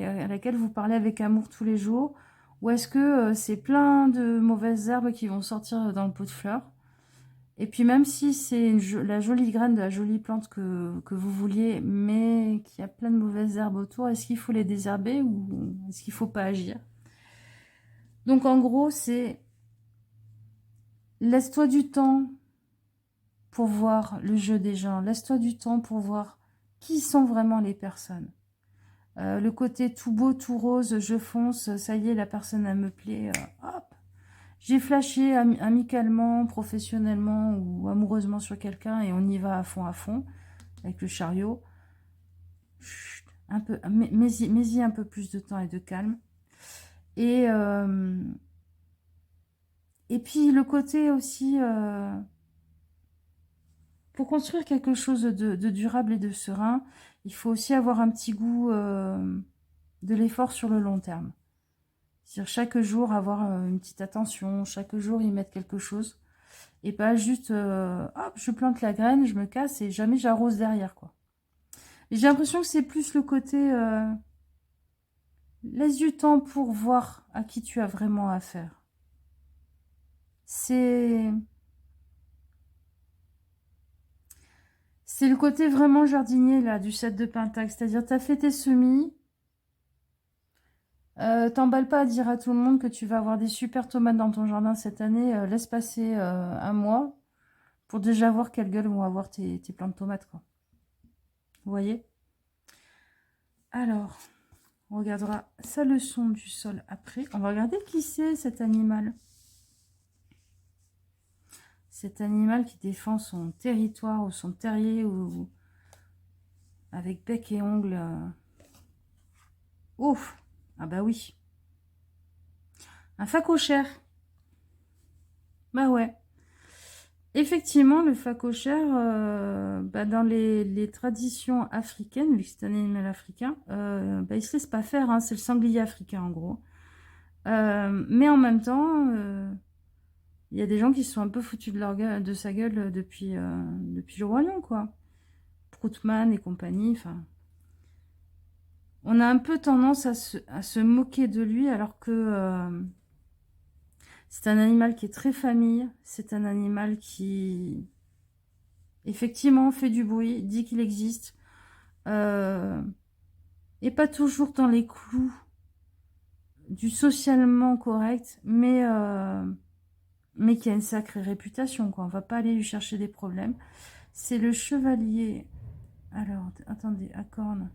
à laquelle vous parlez avec amour tous les jours? Ou est-ce que c'est plein de mauvaises herbes qui vont sortir dans le pot de fleurs? Et puis même si c'est la jolie graine de la jolie plante que vous vouliez, mais qu'il y a plein de mauvaises herbes autour, est-ce qu'il faut les désherber ou est-ce qu'il ne faut pas agir? Donc en gros, c'est laisse-toi du temps pour voir le jeu des gens. Laisse-toi du temps pour voir qui sont vraiment les personnes. Le côté tout beau, tout rose, je fonce, ça y est, la personne, elle me plaît, hop. J'ai flashé amicalement, professionnellement ou amoureusement sur quelqu'un et on y va à fond, avec le chariot. Chut, un peu, mets-y un peu plus de temps et de calme. Et puis le côté aussi... pour construire quelque chose de durable et de serein, il faut aussi avoir un petit goût de l'effort sur le long terme. C'est-à-dire chaque jour avoir une petite attention, chaque jour y mettre quelque chose. Et pas juste, hop, je plante la graine, je me casse et jamais j'arrose derrière, quoi. Et j'ai l'impression que c'est plus le côté, laisse du temps pour voir à qui tu as vraiment affaire. C'est le côté vraiment jardinier, là, du 7 de Pentacle. C'est-à-dire, tu as fait tes semis, t'emballes pas à dire à tout le monde que tu vas avoir des super tomates dans ton jardin cette année. Laisse passer un mois pour déjà voir quelle gueule vont avoir tes plants de tomates, quoi. Vous voyez? Alors, on regardera sa leçon du sol après. On va regarder qui c'est cet animal. Cet animal qui défend son territoire ou son terrier ou avec bec et ongles. Ouf! Ah bah oui. Un phacochère. Bah ouais. Effectivement, le phacochère, bah dans les traditions africaines, vu que c'est un animal africain, bah il se laisse pas faire, hein, c'est le sanglier africain en gros. Mais en même temps, il y a des gens qui se sont un peu foutus de sa gueule depuis le royaume, quoi. Proutman et compagnie, enfin... On a un peu tendance à se moquer de lui, alors que c'est un animal qui est très famille, c'est un animal qui, effectivement, fait du bruit, dit qu'il existe, et pas toujours dans les clous du socialement correct, mais qui a une sacrée réputation, quoi. On va pas aller lui chercher des problèmes. C'est le chevalier... Alors, attendez, à cornes.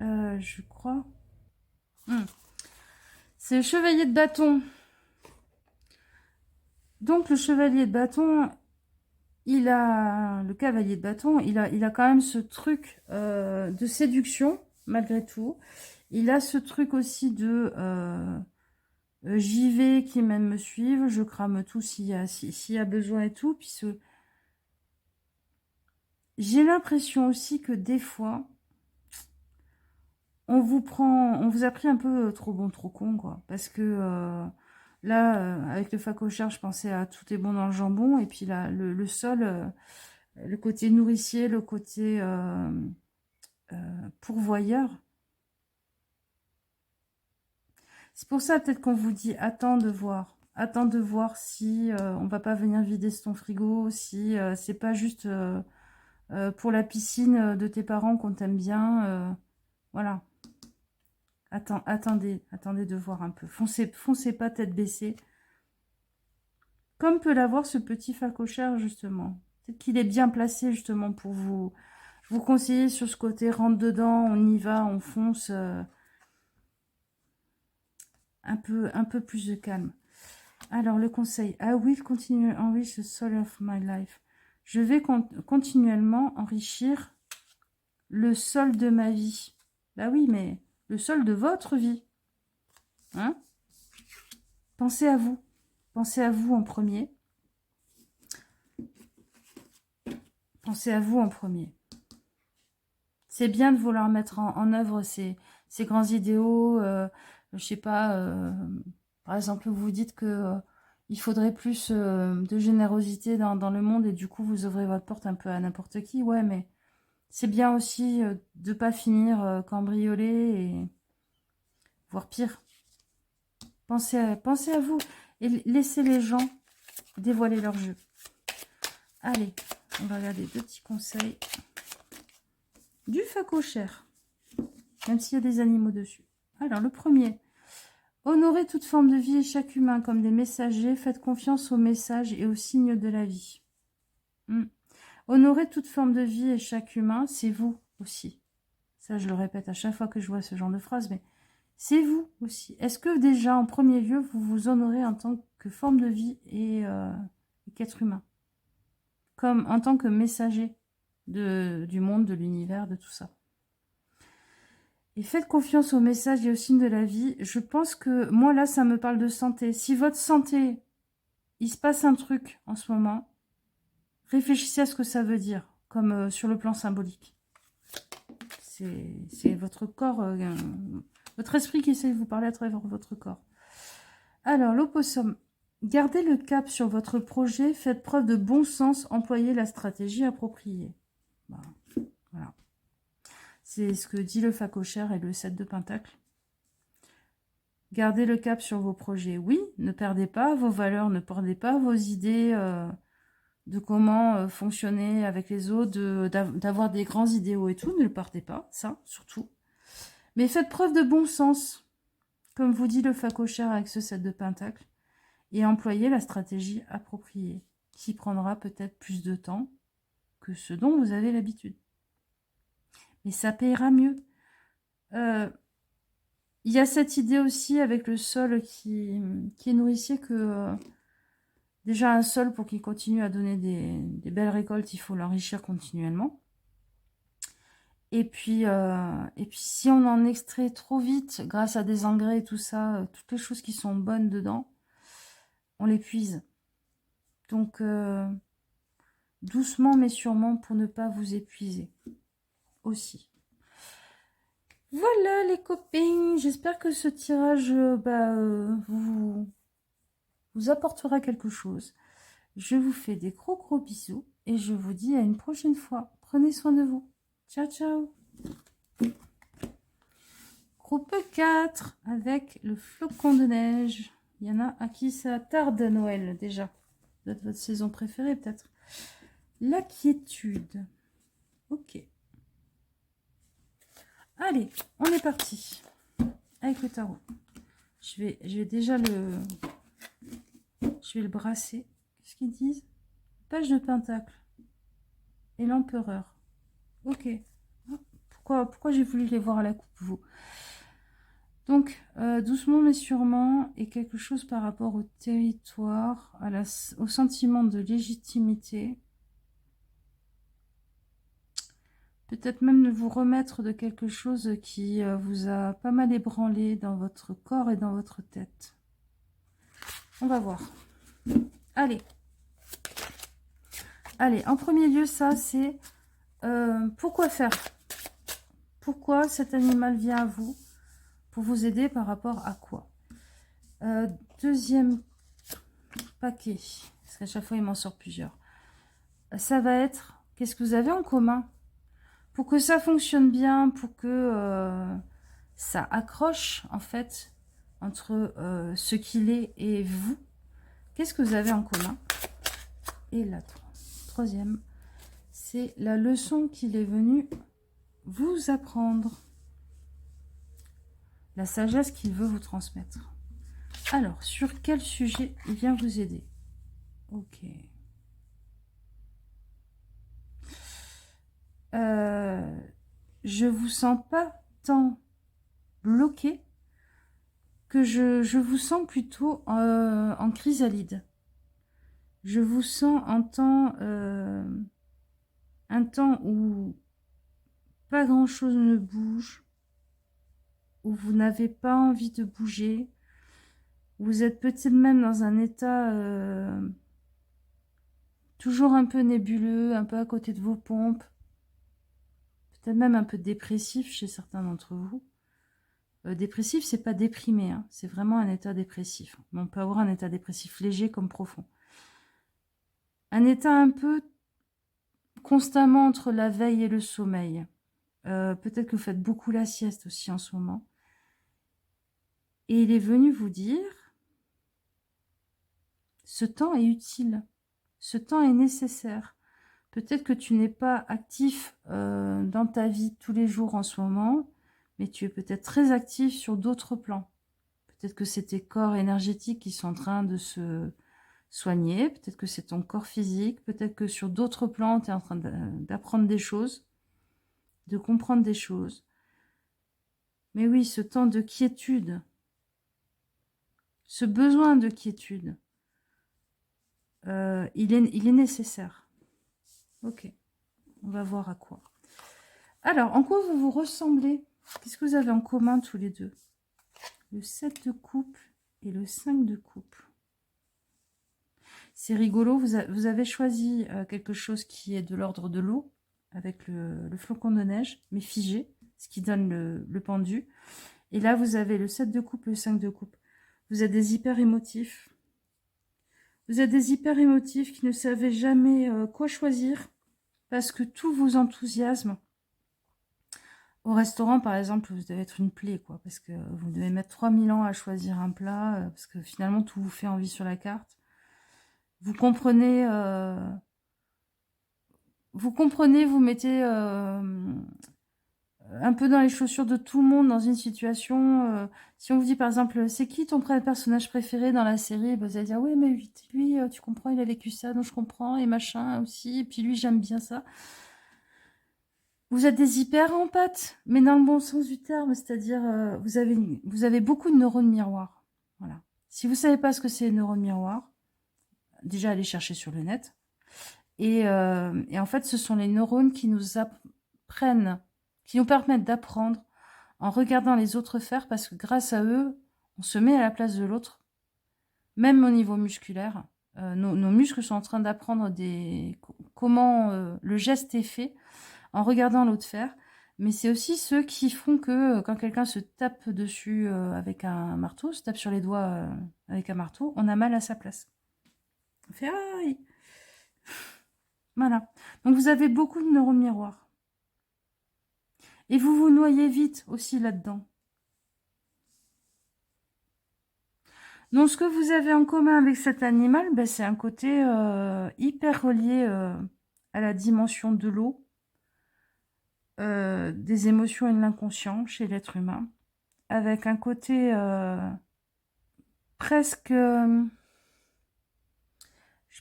Je crois... C'est le chevalier de bâton. Donc, le chevalier de bâton, le cavalier de bâton, il a quand même ce truc de séduction, malgré tout. Il a ce truc aussi de... j'y vais, qui m'aime me suivre, je crame tout s'il y a besoin et tout. Puis j'ai l'impression aussi que des fois, on vous a pris un peu trop bon, trop con, quoi. Parce que là, avec le phacochère, je pensais à tout est bon dans le jambon. Et puis là, le sol, le côté nourricier, le côté pourvoyeur, C'est pour ça peut-être qu'on vous dit attends de voir. Attends de voir si on va pas venir vider ton frigo, si c'est pas juste pour la piscine de tes parents qu'on t'aime bien. Voilà. Attendez de voir un peu. Foncez pas tête baissée. Comme peut l'avoir ce petit facochère, justement. Peut-être qu'il est bien placé, justement, pour vous conseiller sur ce côté. Rentre dedans, on y va, on fonce. Un peu plus de calme. Alors, le conseil. I will continue to enrich the soul of my life. Je vais continuellement enrichir le sol de ma vie. Bah oui, mais le sol de votre vie. Hein? Pensez à vous. Pensez à vous en premier. Pensez à vous en premier. C'est bien de vouloir mettre en œuvre ces grands idéaux. Je sais pas, par exemple, vous dites que il faudrait plus de générosité dans le monde et du coup, vous ouvrez votre porte un peu à n'importe qui. Ouais, mais c'est bien aussi de pas finir cambriolé et voire pire. Pensez à vous et laissez les gens dévoiler leur jeu. Allez, on va regarder 2 petits conseils. Du facochère, même s'il y a des animaux dessus. Alors, le premier. Honorez toute forme de vie et chaque humain comme des messagers. Faites confiance aux messages et aux signes de la vie. Honorez toute forme de vie et chaque humain, c'est vous aussi. Ça, je le répète à chaque fois que je vois ce genre de phrase, mais c'est vous aussi. Est-ce que déjà, en premier lieu, vous vous honorez en tant que forme de vie et qu'être humain? Comme en tant que messager du monde, de l'univers, de tout ça. Et faites confiance aux messages et aux signes de la vie. Je pense que, moi là, ça me parle de santé. Si votre santé, il se passe un truc en ce moment, réfléchissez à ce que ça veut dire, comme sur le plan symbolique. C'est votre corps, votre esprit qui essaie de vous parler à travers votre corps. Alors, l'opossum. Gardez le cap sur votre projet, faites preuve de bon sens, employez la stratégie appropriée. Voilà. C'est ce que dit le facochère et le 7 de Pentacle. Gardez le cap sur vos projets. Oui, ne perdez pas vos valeurs, ne perdez pas vos idées de comment fonctionner avec les autres, d'avoir des grands idéaux et tout. Ne le partez pas, ça, surtout. Mais faites preuve de bon sens, comme vous dit le facochère avec ce 7 de Pentacle, et employez la stratégie appropriée, qui prendra peut-être plus de temps que ce dont vous avez l'habitude. Mais ça payera mieux. Il y a cette idée aussi avec le sol qui est nourricier que déjà un sol, pour qu'il continue à donner des belles récoltes, il faut l'enrichir continuellement. Et puis si on en extrait trop vite, grâce à des engrais et tout ça, toutes les choses qui sont bonnes dedans, on l'épuise. Donc, doucement mais sûrement pour ne pas vous épuiser aussi. Voilà les copines, j'espère que ce tirage vous apportera quelque chose. Je vous fais des gros bisous et je vous dis à une prochaine fois. Prenez soin de vous. Ciao, ciao. Groupe 4 avec le flocon de neige. Il y en a à qui ça tarde Noël déjà. Peut-être votre saison préférée peut-être. La quiétude. Ok. Allez, on est parti. Avec le tarot. Je vais déjà le... Je vais le brasser. Qu'est-ce qu'ils disent? Page de pentacle. Et l'empereur. Ok. Pourquoi j'ai voulu les voir à la coupe, vous? Donc, doucement mais sûrement, et quelque chose par rapport au territoire, au sentiment de légitimité. Peut-être même de vous remettre de quelque chose qui vous a pas mal ébranlé dans votre corps et dans votre tête. On va voir. Allez. Allez, en premier lieu, ça, c'est pourquoi faire? Pourquoi cet animal vient à vous? Pour vous aider par rapport à quoi? Deuxième paquet, parce qu'à chaque fois, il m'en sort plusieurs. Ça va être, qu'est-ce que vous avez en commun? Pour que ça fonctionne bien, pour que ça accroche, en fait, entre ce qu'il est et vous. Qu'est-ce que vous avez en commun? Et la troisième, c'est la leçon qu'il est venu vous apprendre. La sagesse qu'il veut vous transmettre. Alors, sur quel sujet il vient vous aider? Ok. Je vous sens pas tant bloqué que je vous sens plutôt en chrysalide. Je vous sens en temps, un temps où pas grand-chose ne bouge, où vous n'avez pas envie de bouger. Vous êtes peut-être même dans un état toujours un peu nébuleux, un peu à côté de vos pompes. Peut-être même un peu dépressif chez certains d'entre vous. Dépressif, c'est pas déprimé, hein, c'est vraiment un état dépressif. Mais on peut avoir un état dépressif léger comme profond. Un état un peu constamment entre la veille et le sommeil. Peut-être que vous faites beaucoup la sieste aussi en ce moment. Et il est venu vous dire, ce temps est utile, ce temps est nécessaire. Peut-être que tu n'es pas actif dans ta vie tous les jours en ce moment, mais tu es peut-être très actif sur d'autres plans. Peut-être que c'est tes corps énergétiques qui sont en train de se soigner, peut-être que c'est ton corps physique, peut-être que sur d'autres plans, tu es en train d'apprendre des choses, de comprendre des choses. Mais oui, ce temps de quiétude, ce besoin de quiétude, il est nécessaire. Ok, on va voir à quoi. Alors, en quoi vous vous ressemblez? Qu'est-ce que vous avez en commun tous les deux? Le 7 de coupe et le 5 de coupe. C'est rigolo, vous avez choisi quelque chose qui est de l'ordre de l'eau, avec le flocon de neige, mais figé, ce qui donne le pendu. Et là, vous avez le 7 de coupe, le 5 de coupe. Vous êtes des hyper émotifs. Vous êtes des hyper émotifs qui ne savez jamais quoi choisir, parce que tout vous enthousiasme. Au restaurant, par exemple, vous devez être une plaie, quoi, parce que vous devez mettre 3000 ans à choisir un plat, parce que finalement, tout vous fait envie sur la carte. Vous comprenez, vous mettez un peu dans les chaussures de tout le monde dans une situation. Si on vous dit, par exemple, c'est qui ton personnage préféré dans la série, vous allez dire, oui, mais lui, tu comprends, il a vécu ça, donc je comprends, et machin aussi, et puis lui, j'aime bien ça. Vous êtes des hyper empathes, mais dans le bon sens du terme, c'est-à-dire vous avez beaucoup de neurones miroirs. Voilà. Si vous ne savez pas ce que c'est les neurones miroirs, déjà allez chercher sur le net. Et en fait, ce sont les neurones qui nous apprennent, qui nous permettent d'apprendre en regardant les autres faire, parce que grâce à eux, on se met à la place de l'autre, même au niveau musculaire. Nos muscles sont en train d'apprendre comment le geste est fait, en regardant l'autre faire. Mais c'est aussi ceux qui font que quand quelqu'un se tape dessus avec un marteau, se tape sur les doigts avec un marteau, on a mal à sa place. On fait aïe. Voilà. Donc vous avez beaucoup de neurones miroirs. Et vous vous noyez vite aussi là-dedans. Donc ce que vous avez en commun avec cet animal, ben, c'est un côté hyper relié à la dimension de l'eau, des émotions et de l'inconscient chez l'être humain, avec un côté presque... je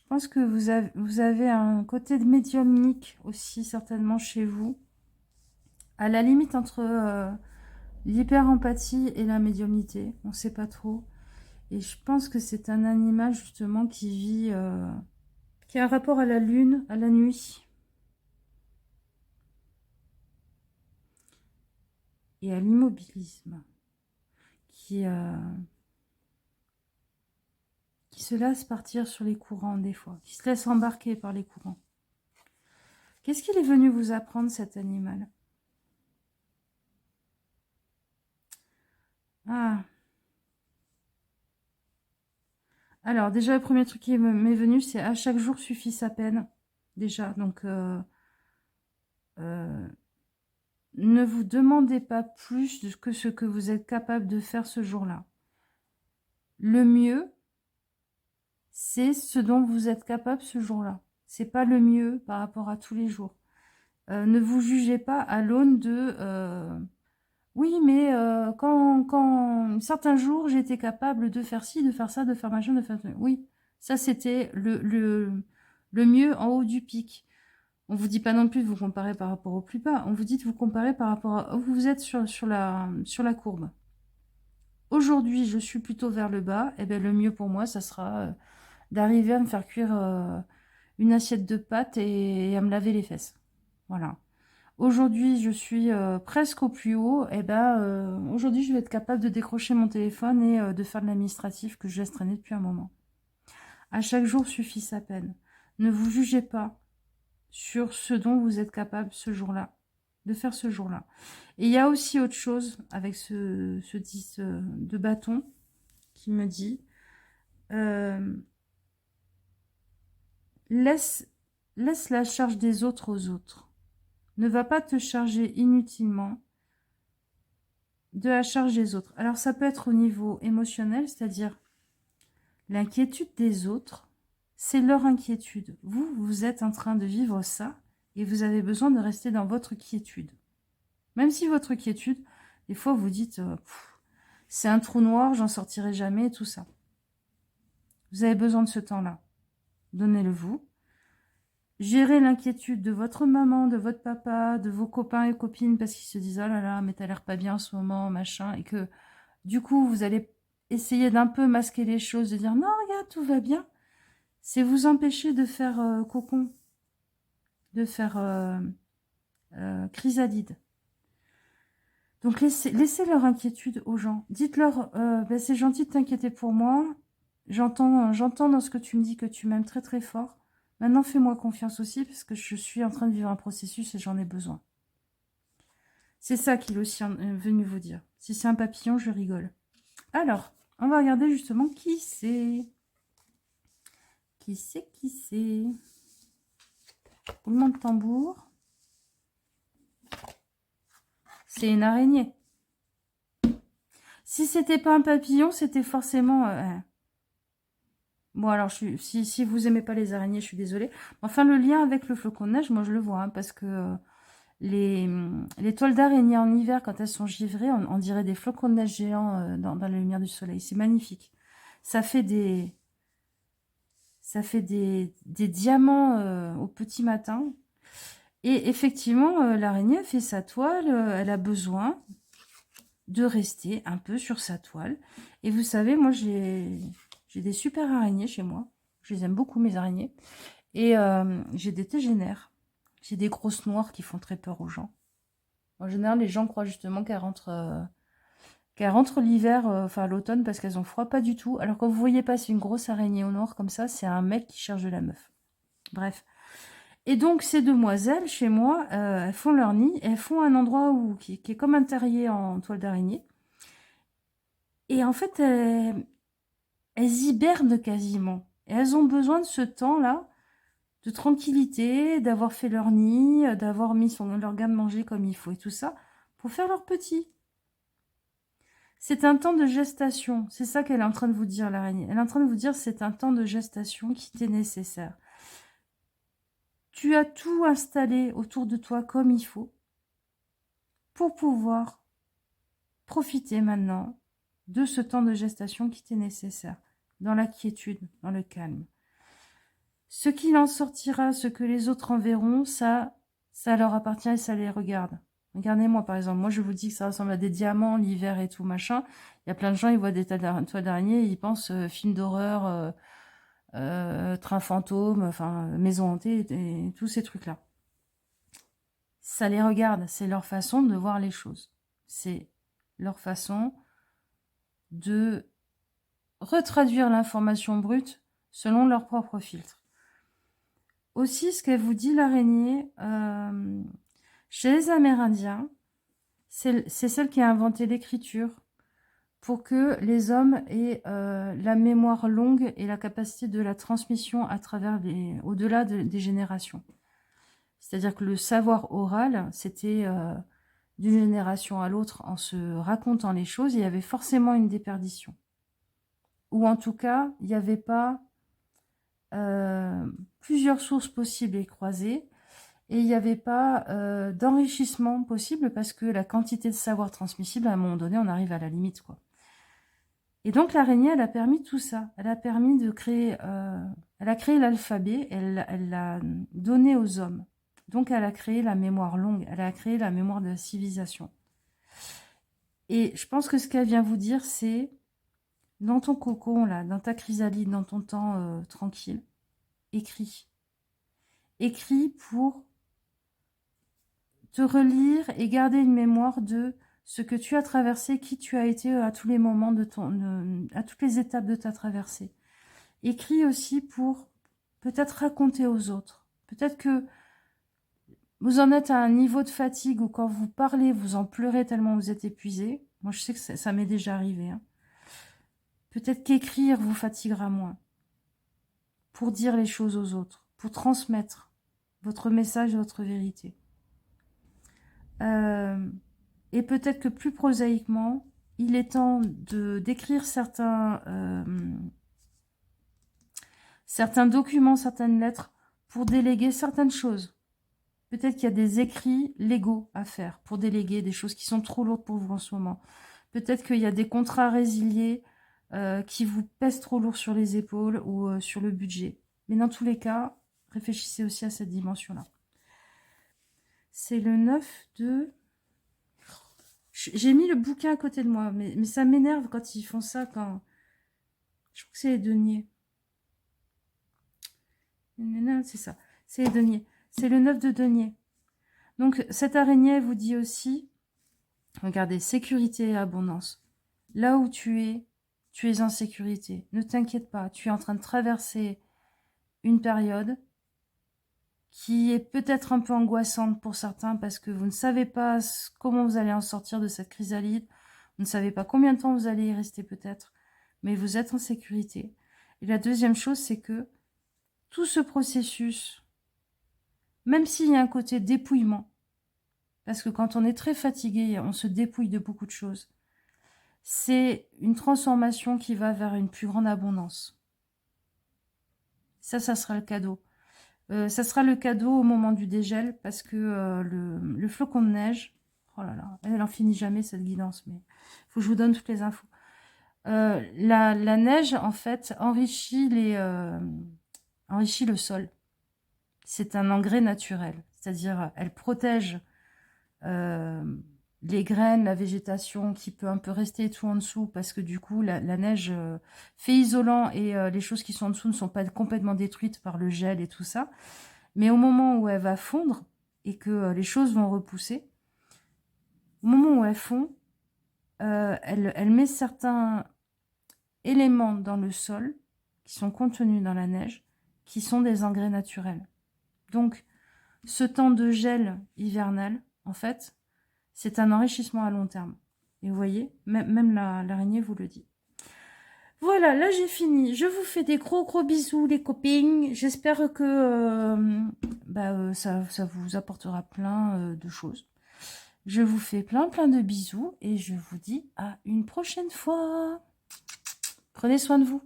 pense que vous avez un côté de médiumnique aussi, certainement, chez vous. À la limite entre l'hyper-empathie et la médiumnité. On ne sait pas trop. Et je pense que c'est un animal, justement, qui vit... qui a un rapport à la lune, à la nuit. Et à l'immobilisme. Qui se laisse partir sur les courants, des fois. Qui se laisse embarquer par les courants. Qu'est-ce qu'il est venu vous apprendre, cet animal? Ah. Alors, déjà, le premier truc qui m'est venu, c'est à chaque jour suffit sa peine. Déjà, donc, ne vous demandez pas plus que ce que vous êtes capable de faire ce jour-là. Le mieux, c'est ce dont vous êtes capable ce jour-là. C'est pas le mieux par rapport à tous les jours. Ne vous jugez pas à l'aune de oui, mais quand certains jours, j'étais capable de faire ci, de faire ça, de faire machin, de faire... Oui, ça, c'était le mieux en haut du pic. On vous dit pas non plus de vous comparer par rapport au plus bas. On vous dit de vous comparer par rapport à où vous êtes sur la courbe. Aujourd'hui, je suis plutôt vers le bas. Et bien, le mieux pour moi, ça sera d'arriver à me faire cuire une assiette de pâtes et à me laver les fesses. Voilà. Aujourd'hui, je suis presque au plus haut. Et ben, aujourd'hui, je vais être capable de décrocher mon téléphone et de faire de l'administratif que je laisse traîner depuis un moment. À chaque jour suffit sa peine. Ne vous jugez pas sur ce dont vous êtes capable ce jour-là, de faire ce jour-là. Et il y a aussi autre chose avec ce 10 de bâton qui me dit laisse la charge des autres aux autres. Ne va pas te charger inutilement de la charge des autres. Alors ça peut être au niveau émotionnel, c'est-à-dire l'inquiétude des autres, c'est leur inquiétude. Vous êtes en train de vivre ça et vous avez besoin de rester dans votre quiétude. Même si votre quiétude, des fois vous dites c'est un trou noir, j'en sortirai jamais, tout ça. Vous avez besoin de ce temps-là. Donnez-le vous. Gérez l'inquiétude de votre maman, de votre papa, de vos copains et copines parce qu'ils se disent oh là là, mais t'as l'air pas bien en ce moment, machin, et que du coup vous allez essayer d'un peu masquer les choses, de dire non, regarde, tout va bien. C'est vous empêcher de faire cocon, de faire chrysalide. Donc laissez leur inquiétude aux gens. Dites-leur, ben, c'est gentil de t'inquiéter pour moi. J'entends dans ce que tu me dis que tu m'aimes très très fort. Maintenant, fais-moi confiance aussi parce que je suis en train de vivre un processus et j'en ai besoin. C'est ça qu'il est aussi venu vous dire. Si c'est un papillon, je rigole. Alors, on va regarder justement qui c'est. Qui c'est. Roulement de tambour. C'est une araignée. Si c'était pas un papillon, c'était forcément... Bon, alors, si vous aimez pas les araignées, je suis désolée. Enfin, le lien avec le flocon de neige, moi, je le vois. Hein, parce que les toiles d'araignée en hiver, quand elles sont givrées, on dirait des flocons de neige géants dans la lumière du soleil. C'est magnifique. Ça fait des diamants au petit matin. Et effectivement, l'araignée fait sa toile. Elle a besoin de rester un peu sur sa toile. Et vous savez, moi, j'ai des super araignées chez moi. Je les aime beaucoup, mes araignées. Et j'ai des tégénaires. J'ai des grosses noires qui font très peur aux gens. En général, les gens croient justement qu'elles rentrent l'hiver, enfin l'automne, parce qu'elles ont froid. Pas du tout. Alors quand vous voyez passer une grosse araignée au noir comme ça, c'est un mec qui cherche de la meuf. Bref. Et donc, ces demoiselles, chez moi, elles font leur nid. Elles font un endroit qui est comme un terrier en toile d'araignée. Et en fait, elles hibernent quasiment. Et elles ont besoin de ce temps-là, de tranquillité, d'avoir fait leur nid, d'avoir mis leur garde-manger comme il faut et tout ça, pour faire leur petit. C'est un temps de gestation. C'est ça qu'elle est en train de vous dire, l'araignée. Elle est en train de vous dire, c'est un temps de gestation qui t'est nécessaire. Tu as tout installé autour de toi comme il faut pour pouvoir profiter maintenant de ce temps de gestation qui t'est nécessaire, dans la quiétude, dans le calme. Ce qu'il en sortira, ce que les autres en verront, ça leur appartient et ça les regarde. Regardez-moi, par exemple, moi je vous dis que ça ressemble à des diamants, l'hiver et tout, machin. Il y a plein de gens, ils voient des toiles d'araignée, ils pensent film d'horreur, train fantôme, enfin, maison hantée, et tous ces trucs-là. Ça les regarde, c'est leur façon de voir les choses. C'est leur façon de retraduire l'information brute selon leur propre filtre. Aussi, ce qu'elle vous dit, l'araignée, chez les Amérindiens, c'est celle qui a inventé l'écriture pour que les hommes aient la mémoire longue et la capacité de la transmission à travers au-delà des générations. C'est-à-dire que le savoir oral, c'était d'une génération à l'autre en se racontant les choses, il y avait forcément une déperdition. ou en tout cas, il n'y avait pas plusieurs sources possibles et croisées, et il n'y avait pas d'enrichissement possible parce que la quantité de savoir transmissible, à un moment donné, on arrive à la limite, quoi. Et donc l'araignée, elle a permis tout ça. Elle a permis de créer, elle a créé l'alphabet, elle l'a donné aux hommes. Donc elle a créé la mémoire longue, elle a créé la mémoire de la civilisation. Et je pense que ce qu'elle vient vous dire, c'est dans ton cocon, là, dans ta chrysalide, dans ton temps tranquille, écris. Écris pour te relire et garder une mémoire de ce que tu as traversé, qui tu as été à tous les moments de à toutes les étapes de ta traversée. Écris aussi pour peut-être raconter aux autres. Peut-être que vous en êtes à un niveau de fatigue où quand vous parlez, vous en pleurez tellement vous êtes épuisé. Moi, je sais que ça m'est déjà arrivé. Hein. Peut-être qu'écrire vous fatiguera moins. Pour dire les choses aux autres, pour transmettre votre message et votre vérité. Et peut-être que plus prosaïquement, il est temps d'écrire certains documents, certaines lettres pour déléguer certaines choses. Peut-être qu'il y a des écrits légaux à faire pour déléguer des choses qui sont trop lourdes pour vous en ce moment. Peut-être qu'il y a des contrats résiliés qui vous pèsent trop lourd sur les épaules ou sur le budget. Mais dans tous les cas, réfléchissez aussi à cette dimension-là. C'est le 9 de... J'ai mis le bouquin à côté de moi, mais ça m'énerve quand ils font ça, quand... Je crois que c'est les deniers. C'est ça, c'est les deniers. C'est le 9 de denier. Donc, cette araignée vous dit aussi, regardez, sécurité et abondance. Là où tu es en sécurité. Ne t'inquiète pas, tu es en train de traverser une période qui est peut-être un peu angoissante pour certains parce que vous ne savez pas comment vous allez en sortir de cette chrysalide. Vous ne savez pas combien de temps vous allez y rester peut-être, mais vous êtes en sécurité. Et la deuxième chose, c'est que tout ce processus, même s'il y a un côté dépouillement, parce que quand on est très fatigué, on se dépouille de beaucoup de choses, c'est une transformation qui va vers une plus grande abondance. Ça sera le cadeau. Ça sera le cadeau au moment du dégel, parce que le flocon de neige, oh là là, elle en finit jamais cette guidance, mais il faut que je vous donne toutes les infos. La neige, en fait, enrichit le sol. C'est un engrais naturel, c'est-à-dire elle protège les graines, la végétation qui peut un peu rester tout en dessous parce que du coup la neige fait isolant et les choses qui sont en dessous ne sont pas complètement détruites par le gel et tout ça. Mais au moment où elle va fondre et que les choses vont repousser, au moment où elles fond, elle met certains éléments dans le sol qui sont contenus dans la neige, qui sont des engrais naturels. Donc, ce temps de gel hivernal, en fait, c'est un enrichissement à long terme. Et vous voyez, même l'araignée vous le dit. Voilà, là j'ai fini. Je vous fais des gros bisous les copines. J'espère que ça vous apportera plein de choses. Je vous fais plein de bisous et je vous dis à une prochaine fois. Prenez soin de vous.